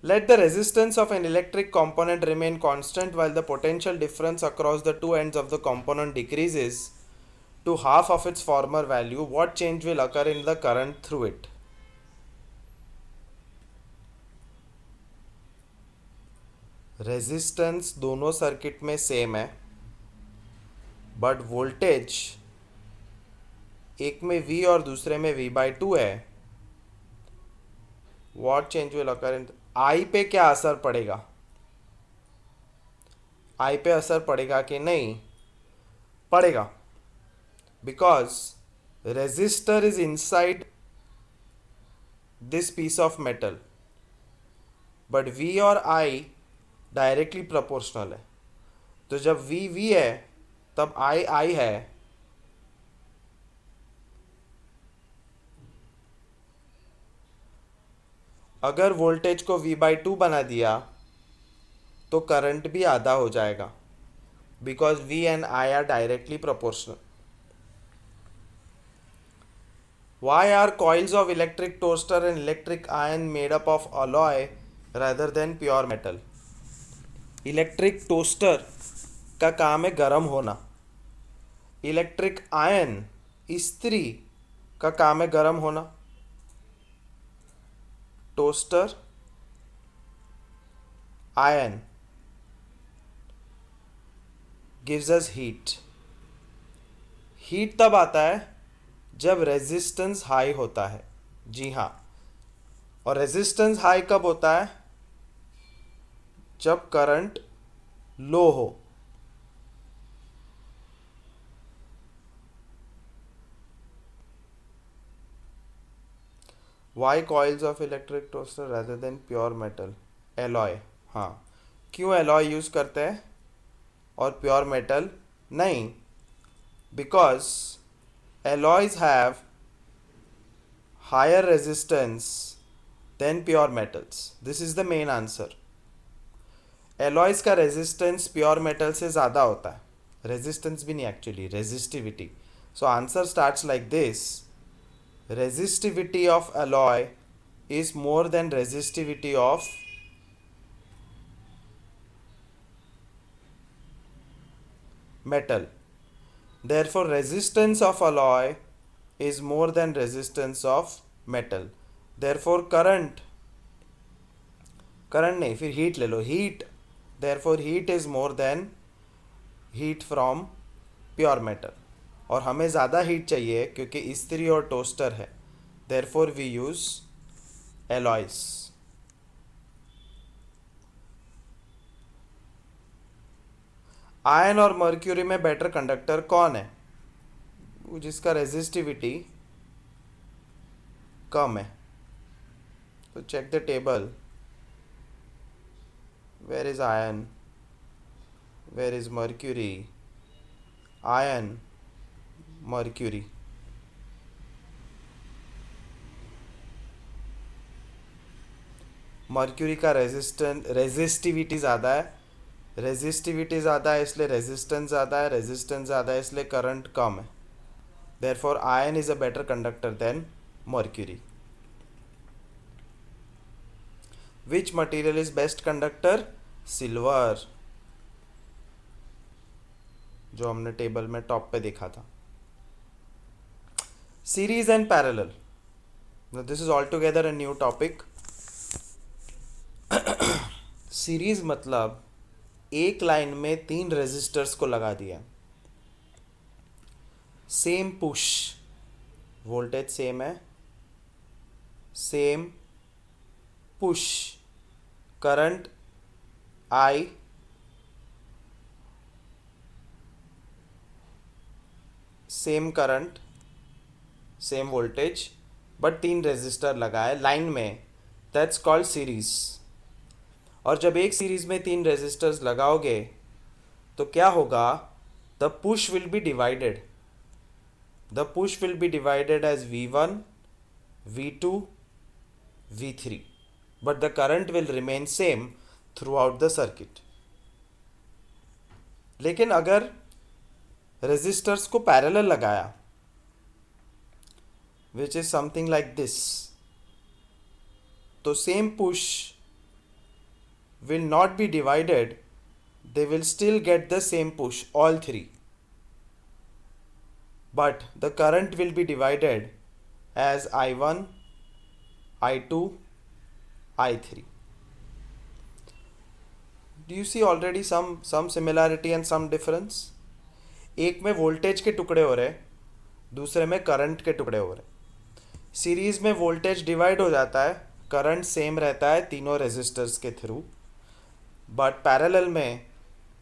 Let the resistance of an electric component remain constant while the potential difference across the two ends of the component decreases to half of its former value. What change will occur in the current through it? Resistance दोनों circuit में same है, but voltage एक में V और दूसरे में V/2 है. What change will occur in I पे क्या असर पड़ेगा? I पे असर पड़ेगा कि नहीं पड़ेगा, because resistor is inside this piece of metal, but V और I डायरेक्टली प्रोपोर्शनल है. तो जब V है तब I है. अगर वोल्टेज को V/2 बना दिया तो करंट भी आधा हो जाएगा, because V and I are directly proportional. Why are coils of electric toaster and electric iron made up of alloy rather than pure metal? Electric toaster का काम है गर्म होना. इलेक्ट्रिक आयन इस्त्री का काम है गर्म होना. Toaster ion gives us heat. Heat तब आता है जब रेजिस्टेंस हाई होता है. जी हाँ, और रेजिस्टेंस हाई कब होता है? जब करंट लो हो. Why coils of electric toaster rather than pure metal? Alloy. हाँ, क्यों alloy यूज करते हैं और pure metal नहीं? Because alloys have higher resistance than pure metals. This is the main answer. Alloys का रेजिस्टेंस प्योर मेटल से ज़्यादा होता है. रेजिस्टेंस भी नहीं, actually resistivity. So answer starts like this. Resistivity of alloy is more than resistivity of metal. Therefore, resistance of alloy is more than resistance of metal. Therefore, current नहीं, फिर heat ले लो, heat, therefore heat is more than heat from pure metal. और हमें ज़्यादा heat चाहिए क्योंकि इस्त्री और टोस्टर है. Therefore, we use alloys. Iron और मर्क्यूरी में बेटर कंडक्टर कौन है? जिसका रेजिस्टिविटी कम है. तो check the table. Where is iron, where is mercury? Iron, mercury. Mercury का रेजिस्टिविटी ज़्यादा है. रेजिस्टिविटी ज़्यादा है इसलिए रेजिस्टेंस ज़्यादा है. रेजिस्टेंस ज़्यादा है इसलिए करंट कम है. Therefore iron is a better conductor than mercury. Which material is best conductor? Silver, जो हमने टेबल में टॉप पे देखा था. Series and parallel. This is all together a new topic. Series मतलब एक लाइन में 3 रेजिस्टर्स को लगा दिया. सेम पुश, वोल्टेज सेम है, same push, current I, same current, same voltage, but 3 resistor लगाए लाइन में. That's called series. और जब एक सीरीज में 3 रेजिस्टर्स लगाओगे तो क्या होगा? The push will be divided. The push will be divided as V1, V2, V3, but the current will remain same throughout the circuit. लेकिन अगर रेजिस्टर्स को पैरेलल लगाया, which is something like this, तो same push will not be divided. They will still get the same push, all 3, but the current will be divided as I1, I2, I3. Do you see already some similarity and some difference? एक में voltage के टुकड़े हो रहे, दूसरे में current के टुकड़े हो रहे. सीरीज में वोल्टेज डिवाइड हो जाता है, करंट सेम रहता है तीनों रेजिस्टर्स के थ्रू. बट पैरेलल में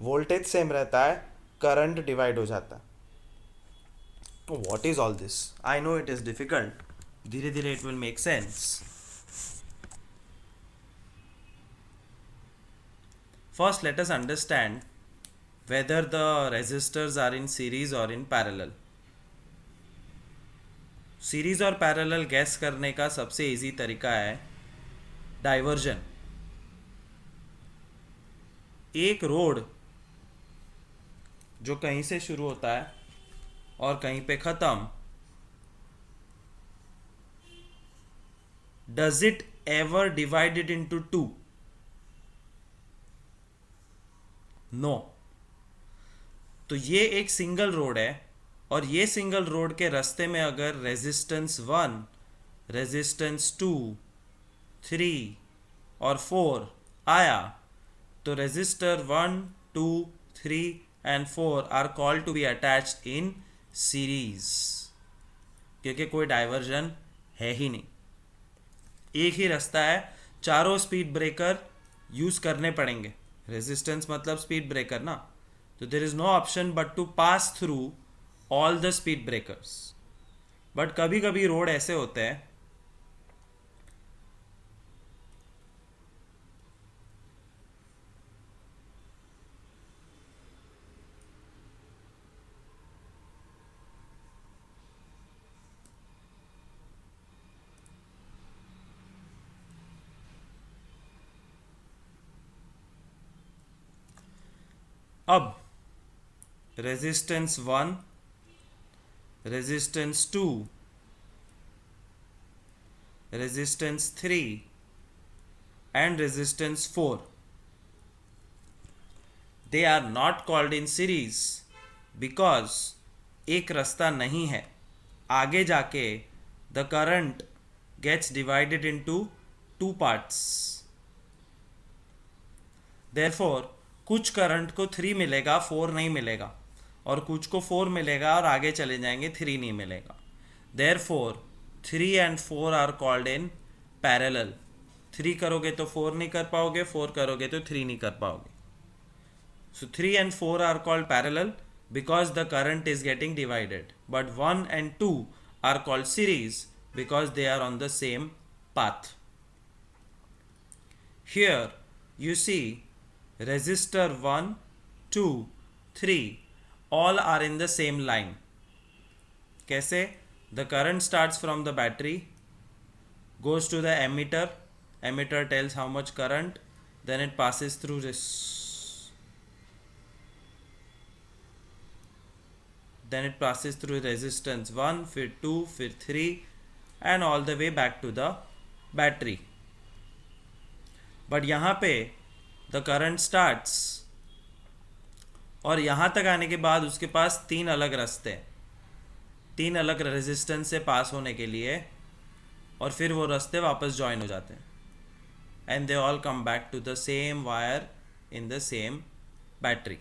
वोल्टेज सेम रहता है, करंट डिवाइड हो जाता है. तो what is all this? I know it is difficult. धीरे धीरे it will make sense. First, let us understand whether the resistors are in series or in parallel. Series और parallel gas करने का सबसे इजी तरीका है डाइवर्जन. एक road जो कहीं से शुरू होता है और कहीं पे ख़त्म, does it ever divided into 2? No. तो ये एक सिंगल रोड है और ये सिंगल रोड के रास्ते में अगर रेजिस्टेंस 1, रेजिस्टेंस 2, 3 और 4 आया तो resistor 1, 2, 3 and 4 are called to be attached in series, क्योंकि कोई डाइवर्जन है ही नहीं. एक ही रास्ता है, चारों स्पीड ब्रेकर यूज करने पड़ेंगे. रेजिस्टेंस मतलब स्पीड ब्रेकर ना, तो there is no option but to pass through all the speed breakers. But कभी कभी रोड ऐसे होते हैं अब resistance 1, resistance 2, resistance 3 and resistance 4, they are not called in series because एक रास्ता नहीं है, आगे जाके the current gets divided into two parts. Therefore कुछ करंट को 3 मिलेगा, 4 नहीं मिलेगा, और कुछ को 4 मिलेगा और आगे चले जाएंगे 3 नहीं मिलेगा। Therefore 3 and 4 are called in parallel. 3 करोगे तो 4 नहीं कर पाओगे, 4 करोगे तो 3 नहीं कर पाओगे। So 3 and 4 are called parallel because the current is getting divided. But 1 and 2 are called series because they are on the same path. Here you see resistor 1, 2, 3 all are in the same line. कैसे? The current starts from the battery, goes to the emitter. Emitter tells how much current, then it passes through this. Then it passes through resistance 1, फिर 2, फिर 3 and all the way back to the battery. But यहाँ पे the current starts और यहाँ तक आने के बाद उसके पास 3 अलग रास्ते हैं, 3 अलग रेजिस्टेंस से पास होने के लिए, और फिर वो रास्ते वापस ज्वाइन हो जाते हैं and they all come back to the same wire in the same battery.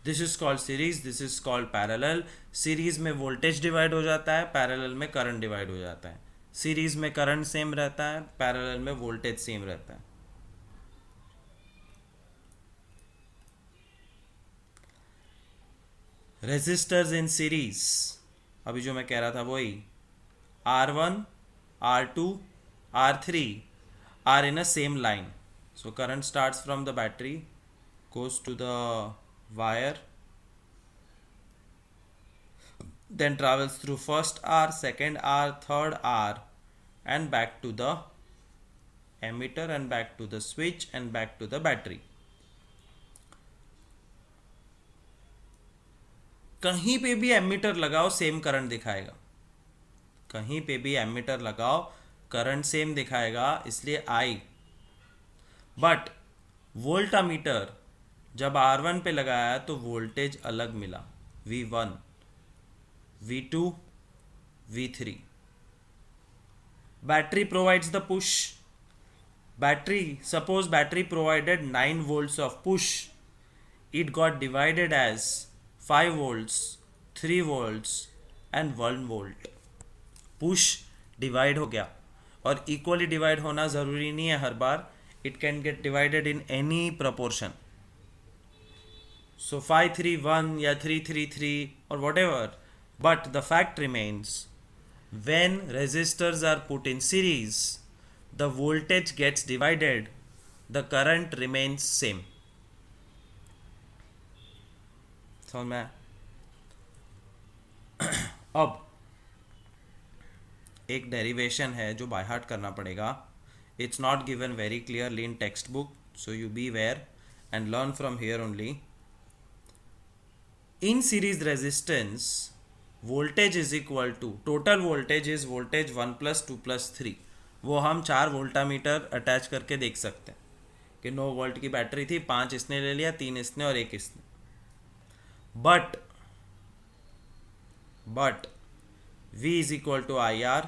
This is called series, this is called parallel. Series में वोल्टेज डिवाइड हो जाता है, पैरेलल में करंट डिवाइड हो जाता है। सीरीज में करंट सेम रहता है, पैरेलल में वोल्टेज सेम रहता है। रेजिस्टर्स इन सीरीज, अभी जो मैं कह रहा था वही, R1, R2, R3 are in a same line. So current starts from the battery, goes to the wire, then travels through first R, second R, third R, and back to the emitter and back to the switch and back to the battery. कहीं पे भी ammeter लगाओ same current दिखाएगा, कहीं पे भी ammeter लगाओ current same दिखाएगा, इसलिए आई। बट वोल्टामीटर जब R1 पे लगाया तो वोल्टेज अलग मिला, V1, V2, V3. Battery provides the push. Suppose battery provided 9 volts of push. It got divided as 5 volts, 3 volts and 1 volt. Push divide हो गया, और equally divide होना ज़रूरी नहीं है हर बार. It can get divided in any proportion. So 5-3-1 या 3-3-3 or whatever, but the fact remains, when resistors are put in series, the voltage gets divided, the current remains same. समझ में? अब एक डेरिवेशन है जो बाय हार्ट करना पड़ेगा. It's not given very clearly in textbook, so you beware and learn from here only. In series resistance, voltage is equal to, total voltage is voltage 1 plus 2 plus 3. वो हम 4 voltameter attach करके देख सकते हैं कि 9 volt की battery थी, 5 इसने ले लिया, 3 इसने और 1 इसने. But V is equal to IR,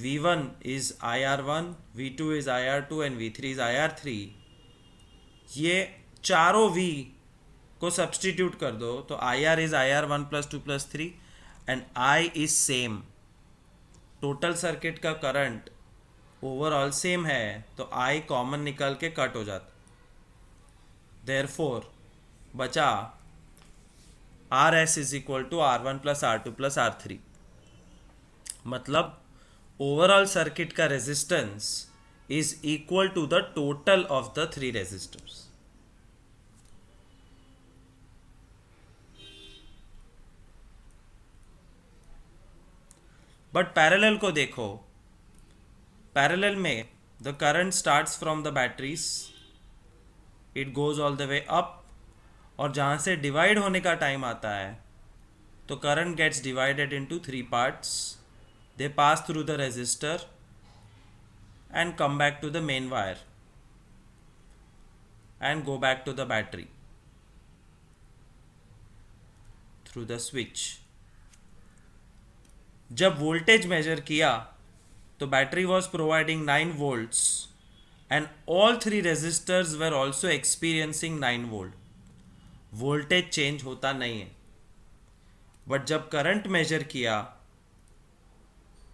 V1 is IR1, V2 is IR2 and V3 is IR3. ये चारों V को सब्सटीट्यूट कर दो तो IR is IR1 plus 2 plus 3 and I is same. Total circuit का करंट ओवरऑल सेम है तो I common निकल के कट हो जाता. देयरफॉर बचा RS is equal to R1 plus R2 plus R3. मतलब ओवरऑल सर्किट का resistance is equal to the total of the 3 resistors. But parallel को देखो, पैरेलल में the current starts from the batteries, it goes all the way up, और जहाँ से divide होने का टाइम आता है तो current gets divided into 3 parts. They pass through the resistor and come back to the main wire and go back to the battery. Through the switch. जब voltage measure किया तो battery was providing 9 volts and all 3 resistors were also experiencing 9 volt। Voltage change होता नहीं है, but जब current measure किया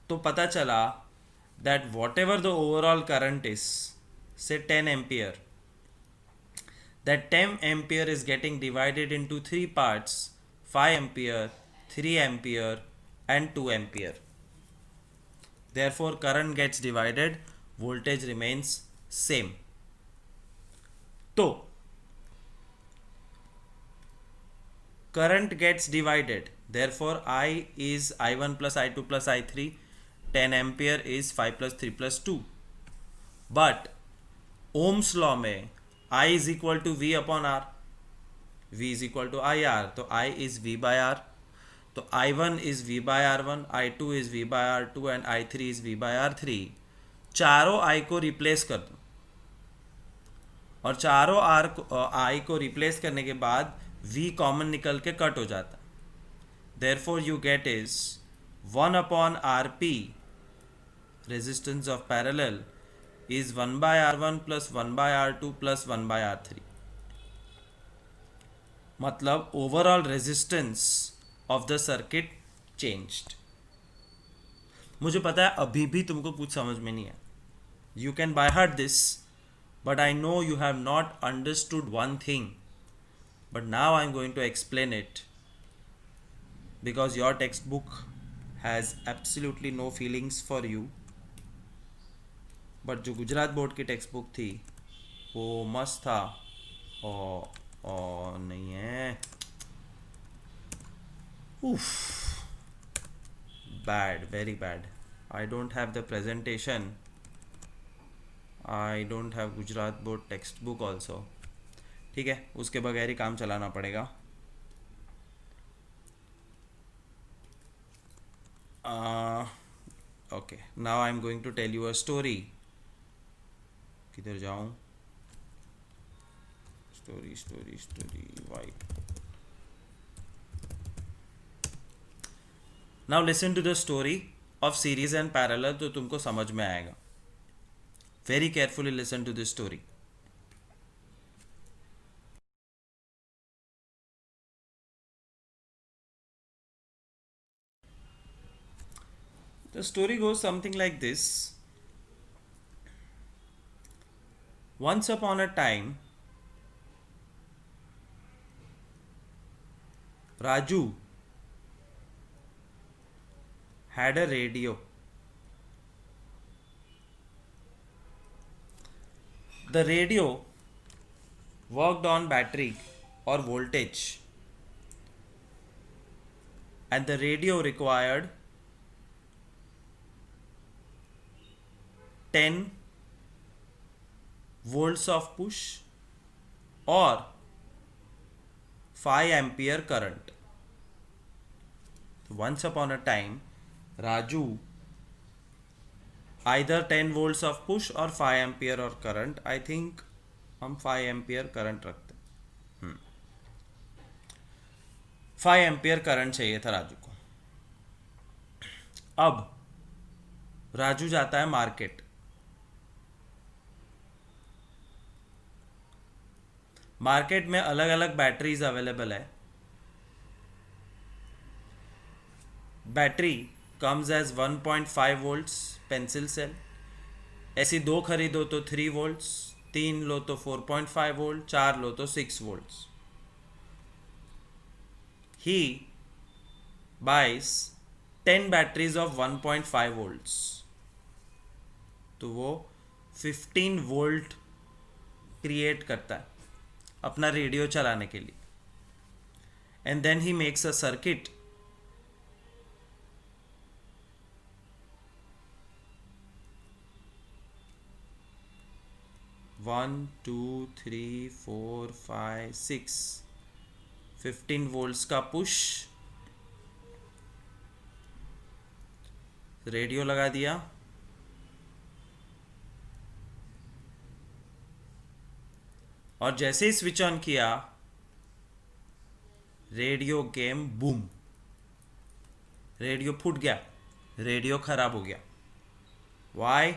तो पता चला that what ever the overall current is, say 10 ampere, that 10 ampere is getting divided into 3 parts: 5 ampere, 3 ampere and 2 ampere. Therefore current gets divided, voltage remains same. तो current gets divided, therefore I is I1 plus I2 plus I3, 10 ampere is 5 plus 3 plus 2. But Ohm's law में I is equal to V upon R, V is equal to IR, तो I is V by R, तो I1 is V by R1, I2 is V by R2 and I3 is V by R3। चारों I को replace कर दो और चारों I को replace करने के बाद V कॉमन निकल के कट हो जाता। Therefore you get is 1 upon RP, resistance of parallel, is 1 by R1 plus 1 by R2 plus 1 by R3। मतलब overall resistance of the circuit changed. मुझे पता है अभी भी तुमको कुछ समझ में नहीं है, you can by heart this, but I know you have not understood one thing, but now I am going to explain it because your text book has absolutely no feelings for you. But जो Gujarat board की text book थी वो मस्त था। और नहीं है, उफ, bad, very bad. I don't have the presentation, I don't have Gujarat board text book also. ठीक है, उसके बगैर ही काम चलाना पड़ेगा। Okay, now I am going to tell you a story. किधर जाऊं? Story story story, why? Now listen to the story of series and parallel, तो तुमको समझ में आएगा। Very carefully listen to this story. The story goes something like this. Once upon a time, Raju had a radio. The radio worked on battery or voltage, and the radio required 10 volts of push or 5 ampere current. Once upon a time, Raju either 10 volts of push or 5 ampere or current, I think हम 5 ampere current रखते, 5 ampere current चाहिए था राजू को। अब राजू जाता है market. Market में अलग अलग बैटरीज अवेलेबल है। Battery comes as 1.5 volts pencil cell. ऐसी 2 खरीदो तो 3 volts, 3 लो तो 4.5 volt, 4 लो तो 6 volts। He buys 10 batteries of 1.5 volts, तो वो 15 volt क्रिएट करता है अपना रेडियो चलाने के लिए। And then he makes a circuit one two three four five six 15 volts का पुश, रेडियो लगा दिया। और जैसे ही स्विच ऑन किया, रेडियो गेम बूम, रेडियो फूट गया, रेडियो खराब हो गया. वाई?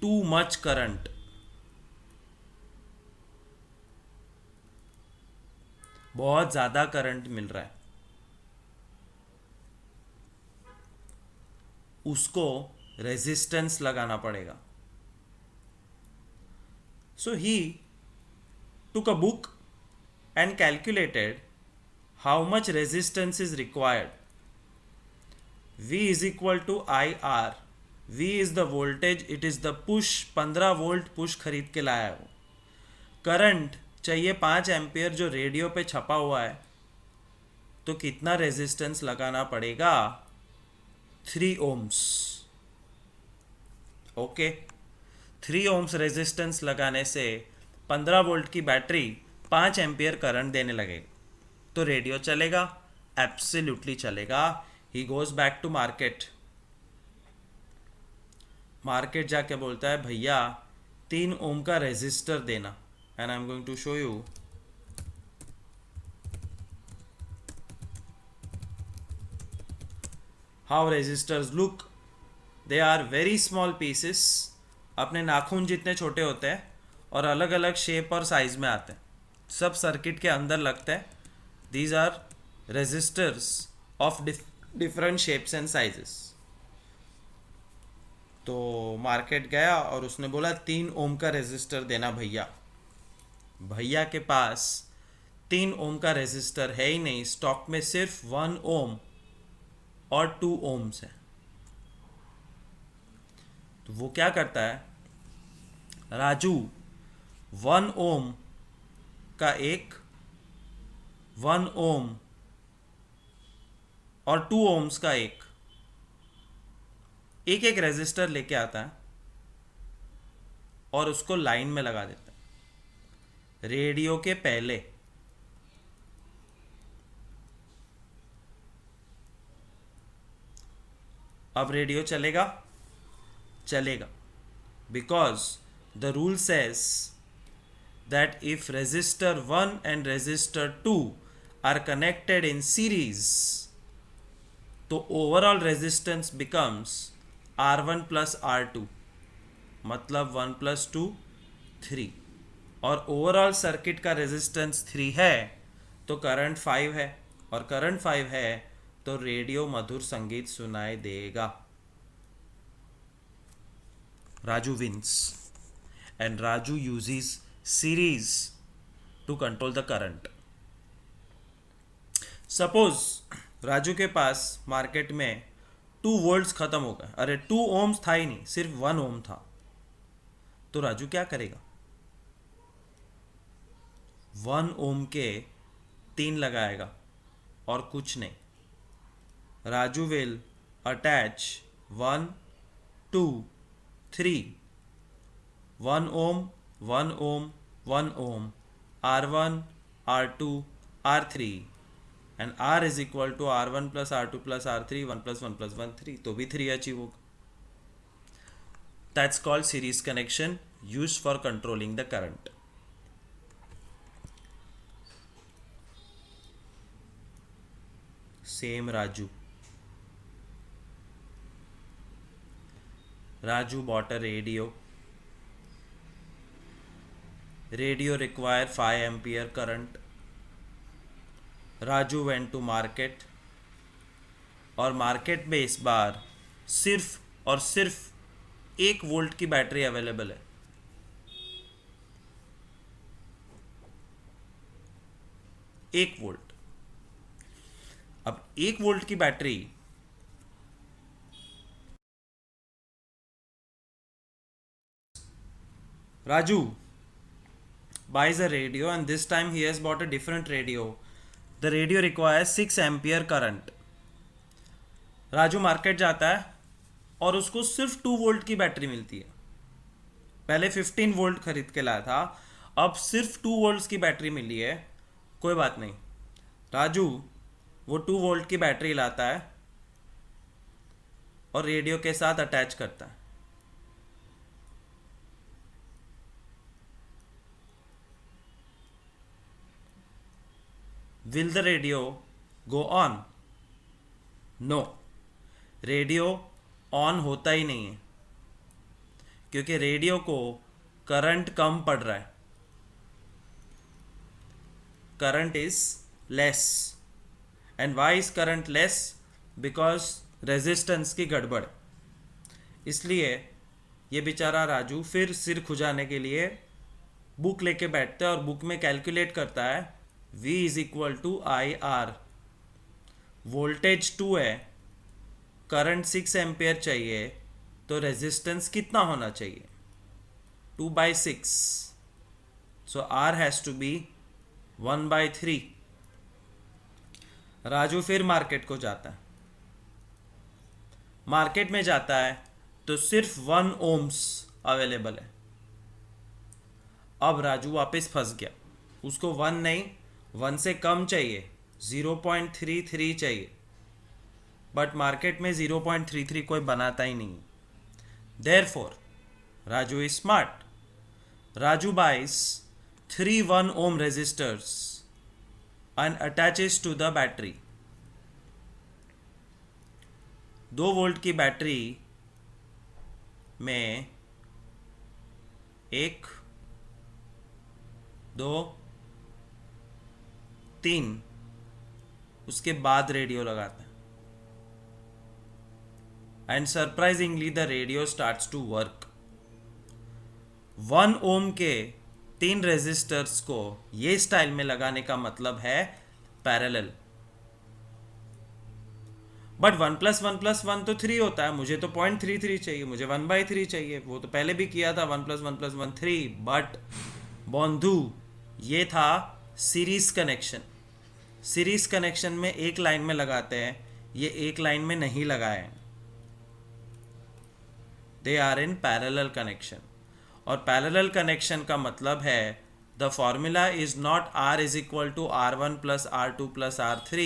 Too much current. बहुत ज्यादा करंट मिल रहा है, उसको रेजिस्टेंस लगाना पड़ेगा. सो ही took a book and calculated how much resistance is required. V is equal to IR. V is the voltage, it is the push. 15 volt push खरीद के लाया है. करंट चाहिए 5 एम्पियर जो रेडियो पे छपा हुआ है, तो कितना रेजिस्टेंस लगाना पड़ेगा? 3 ohms. ओके, 3 ohms रेजिस्टेंस लगाने से 15 वोल्ट की बैटरी 5 एम्पियर करंट देने लगेगी, तो रेडियो चलेगा, एब्सोल्युटली चलेगा. He goes back to market. Market जाके बोलता है भैया 3 ओम का रेजिस्टर देना. And I am going to show you how resistors look. They are very small pieces, अपने नाखून जितने छोटे होते हैं और अलग अलग शेप और साइज में आते हैं. सब सर्किट के अंदर लगते हैं. These are resistors of different shapes and sizes. तो मार्केट गया और उसने बोला 3 ओम का रेजिस्टर देना भैया. भैया के पास 3 ओम का रेजिस्टर है ही नहीं, स्टॉक में सिर्फ 1 ओम और 2 ओम्स है. तो वो क्या करता है, राजू 1 ओम का 1 ओम और 2 ओम्स का एक रेजिस्टर लेके आता है और उसको लाइन में लगा देता है रेडियो के पहले. अब रेडियो चलेगा, because the rule says that if resistor 1 and resistor 2 are connected in series, तो overall resistance becomes R1 plus R2, मतलब 1 plus 2 3, और ओवरऑल सर्किट का रेजिस्टेंस 3 है तो करंट 5 है, और करंट 5 है तो रेडियो मधुर संगीत सुनाई देगा. Raju wins, and Raju uses series to control the current. Suppose Raju के पास मार्केट में 2 वोल्ट्स खत्म हो गए. अरे 2 ओम्स था ही नहीं, सिर्फ 1 ओम था. तो राजू क्या करेगा? 1 ओम के 3 लगाएगा और कुछ नहीं. Raju will attach 1 2 3, 1 ohm, 1 ohm, 1 ohm, R1, R2, R3, and R is equal to R1 plus R2 plus R3, 1 plus 1 plus 1 3, तो भी 3 अचीव होगा. That's called series connection used for controlling the current. Same Raju bought a radio. Radio require 5 ampere current. Raju went to market, और market में इस बार सिर्फ और सिर्फ 1 volt की बैटरी अवेलेबल है. 1 वोल्ट. अब 1 वोल्ट की battery Raju buys a radio, and this time he has bought a different radio. The radio requires 6 ampere current. Raju market जाता है और उसको सिर्फ 2 वोल्ट की बैटरी मिलती है. पहले 15 वोल्ट खरीद के लाया था, अब सिर्फ 2 वोल्ट्स की बैटरी मिली है. कोई बात नहीं, राजू वो 2 वोल्ट की बैटरी लाता है और रेडियो के साथ अटैच करता है. will the radio go on? No, radio on होता ही नहीं है क्योंकि रेडियो को करंट कम पड़ रहा है, current is less. And why is current less? Because resistance की गड़बड़. इसलिए ये बेचारा राजू फिर सिर खुजाने के लिए बुक लेके बैठता है और बुक में कैलकुलेट करता है V is equal to I R. Voltage 2 है, करंट 6 एम्पियर चाहिए, तो रेजिस्टेंस कितना होना चाहिए? 2/6. So R has to be 1/3. Raju फिर मार्केट को जाता है. मार्केट में जाता है तो सिर्फ 1 ओम्स अवेलेबल है. अब राजू वापस फंस गया. उसको 1 नहीं, 1 से कम चाहिए, 0.33 चाहिए. बट मार्केट में 0.33 कोई बनाता ही नहीं. Therefore Raju is smart. Raju buys 3 1 ohm resistors and attaches to the battery. 2 volt की बैटरी में 1 2 3 उसके बाद रेडियो लगाता है. And surprisingly the radio starts to work. 1 ohm के 3 रेजिस्टर्स को ये स्टाइल में लगाने का मतलब है पैरेलल. बट 1 + 1 + 1 तो 3 होता है. मुझे तो 0.33 चाहिए, मुझे 1/3 चाहिए. वो तो पहले भी किया था, 1 + 1 + 1 3. बट बंधु, ये था सीरीज कनेक्शन. सीरीज कनेक्शन में एक लाइन में लगाते हैं, ये एक लाइन में नहीं लगाए हैं. They are in parallel connection. और पैरेलल कनेक्शन का मतलब है the formula is not R is equal to R1 + R2 + R3.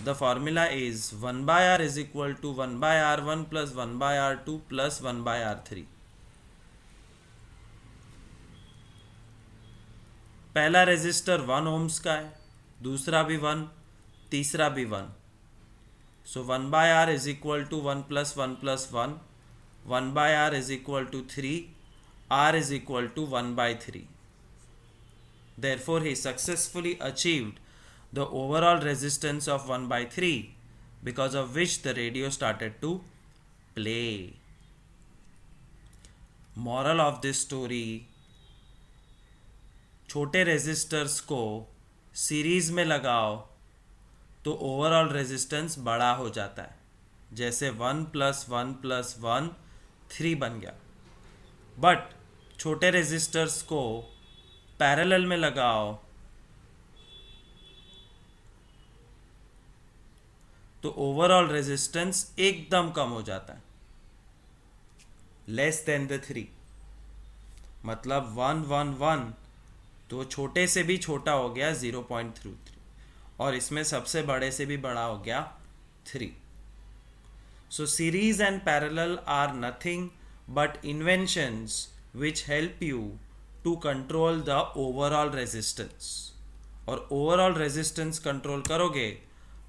The formula is 1/R is equal to 1/R1 + 1/R2 + 1/R3. पहला रेजिस्टर 1 ओम्स का है, दूसरा भी 1, तीसरा भी 1. So 1/R is equal to 1 + 1 + 1. 1/R is equal to 3. R is equal to 1/3. Therefore, he successfully achieved the overall resistance of 1/3, because of which the radio started to play. Moral of this story: छोटे resistors को series में लगाओ तो overall resistance बड़ा हो जाता है. जैसे 1 + 1 + 1 3 बन गया. बट छोटे रेजिस्टर्स को पैरेलल में लगाओ तो ओवरऑल रेजिस्टेंस एकदम कम हो जाता है, लेस देन द 3. मतलब 1 1 1 तो छोटे से भी छोटा हो गया 0.33, और इसमें सबसे बड़े से भी बड़ा हो गया 3. So series and parallel are nothing but inventions which help you to control the overall resistance. और overall resistance control करोगे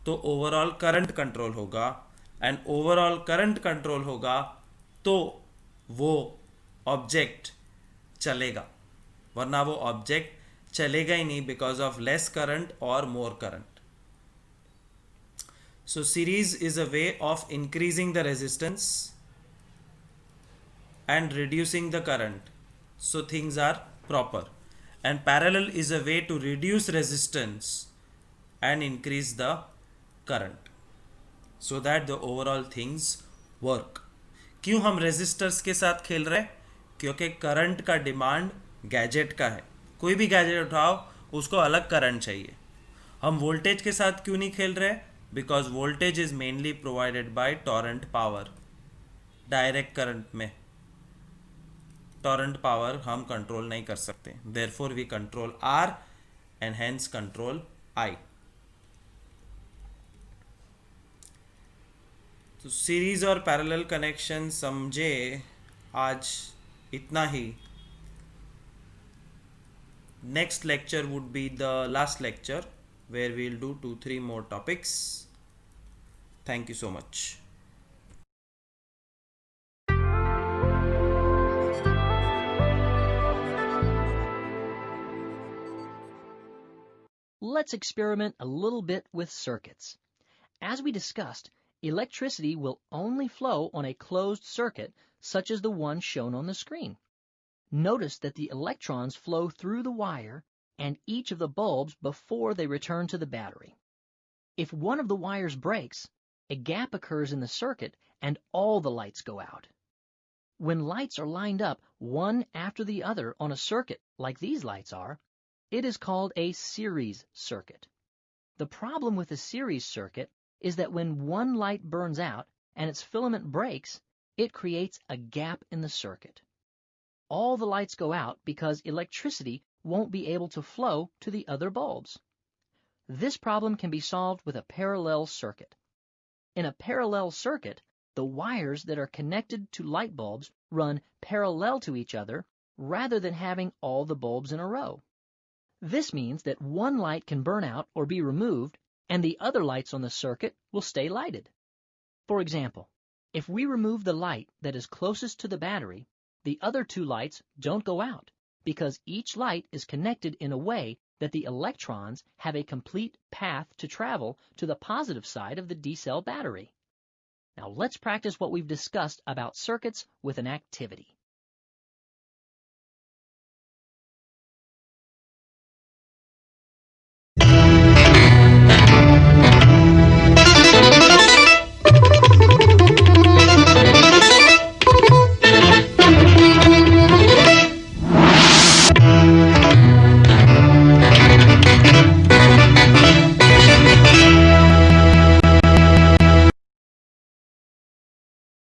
तो overall current control होगा, and overall current control होगा तो वो object चलेगा. वरना वो object चलेगा ही नहीं because of less current or more current. So series is a way of increasing the resistance and reducing the current, so things are proper. And parallel is a way to reduce resistance and increase the current, so that the overall things work. क्यों हम resistors के साथ खेल रहे हैं? क्योंकि current का demand gadget का है. कोई भी गैजेट उठाओ उसको अलग करंट चाहिए. हम वोल्टेज के साथ क्यों नहीं खेल रहे? Because voltage is mainly provided by Torrent Power. Direct current में टॉरेंट पावर हम कंट्रोल नहीं कर सकते. Therefore we control R and hence control I. तो सीरीज और पैरेलल कनेक्शन समझे. आज इतना ही. Next lecture would be the last lecture where we'll do 2-3 more topics. Thank you so much. Let's experiment a little bit with circuits. As we discussed, electricity will only flow on a closed circuit such as the one shown on the screen. Notice that the electrons flow through the wire and each of the bulbs before they return to the battery. If one of the wires breaks, a gap occurs in the circuit and all the lights go out. When lights are lined up one after the other on a circuit like these lights are, it is called a series circuit. The problem with a series circuit is that when one light burns out and its filament breaks, it creates a gap in the circuit. All the lights go out because electricity won't be able to flow to the other bulbs. This problem can be solved with a parallel circuit. In a parallel circuit, the wires that are connected to light bulbs run parallel to each other rather than having all the bulbs in a row. This means that one light can burn out or be removed, and the other lights on the circuit will stay lighted. For example, if we remove the light that is closest to the battery, the other two lights don't go out because each light is connected in a way that the electrons have a complete path to travel to the positive side of the D-cell battery. Now let's practice what we've discussed about circuits with an activity.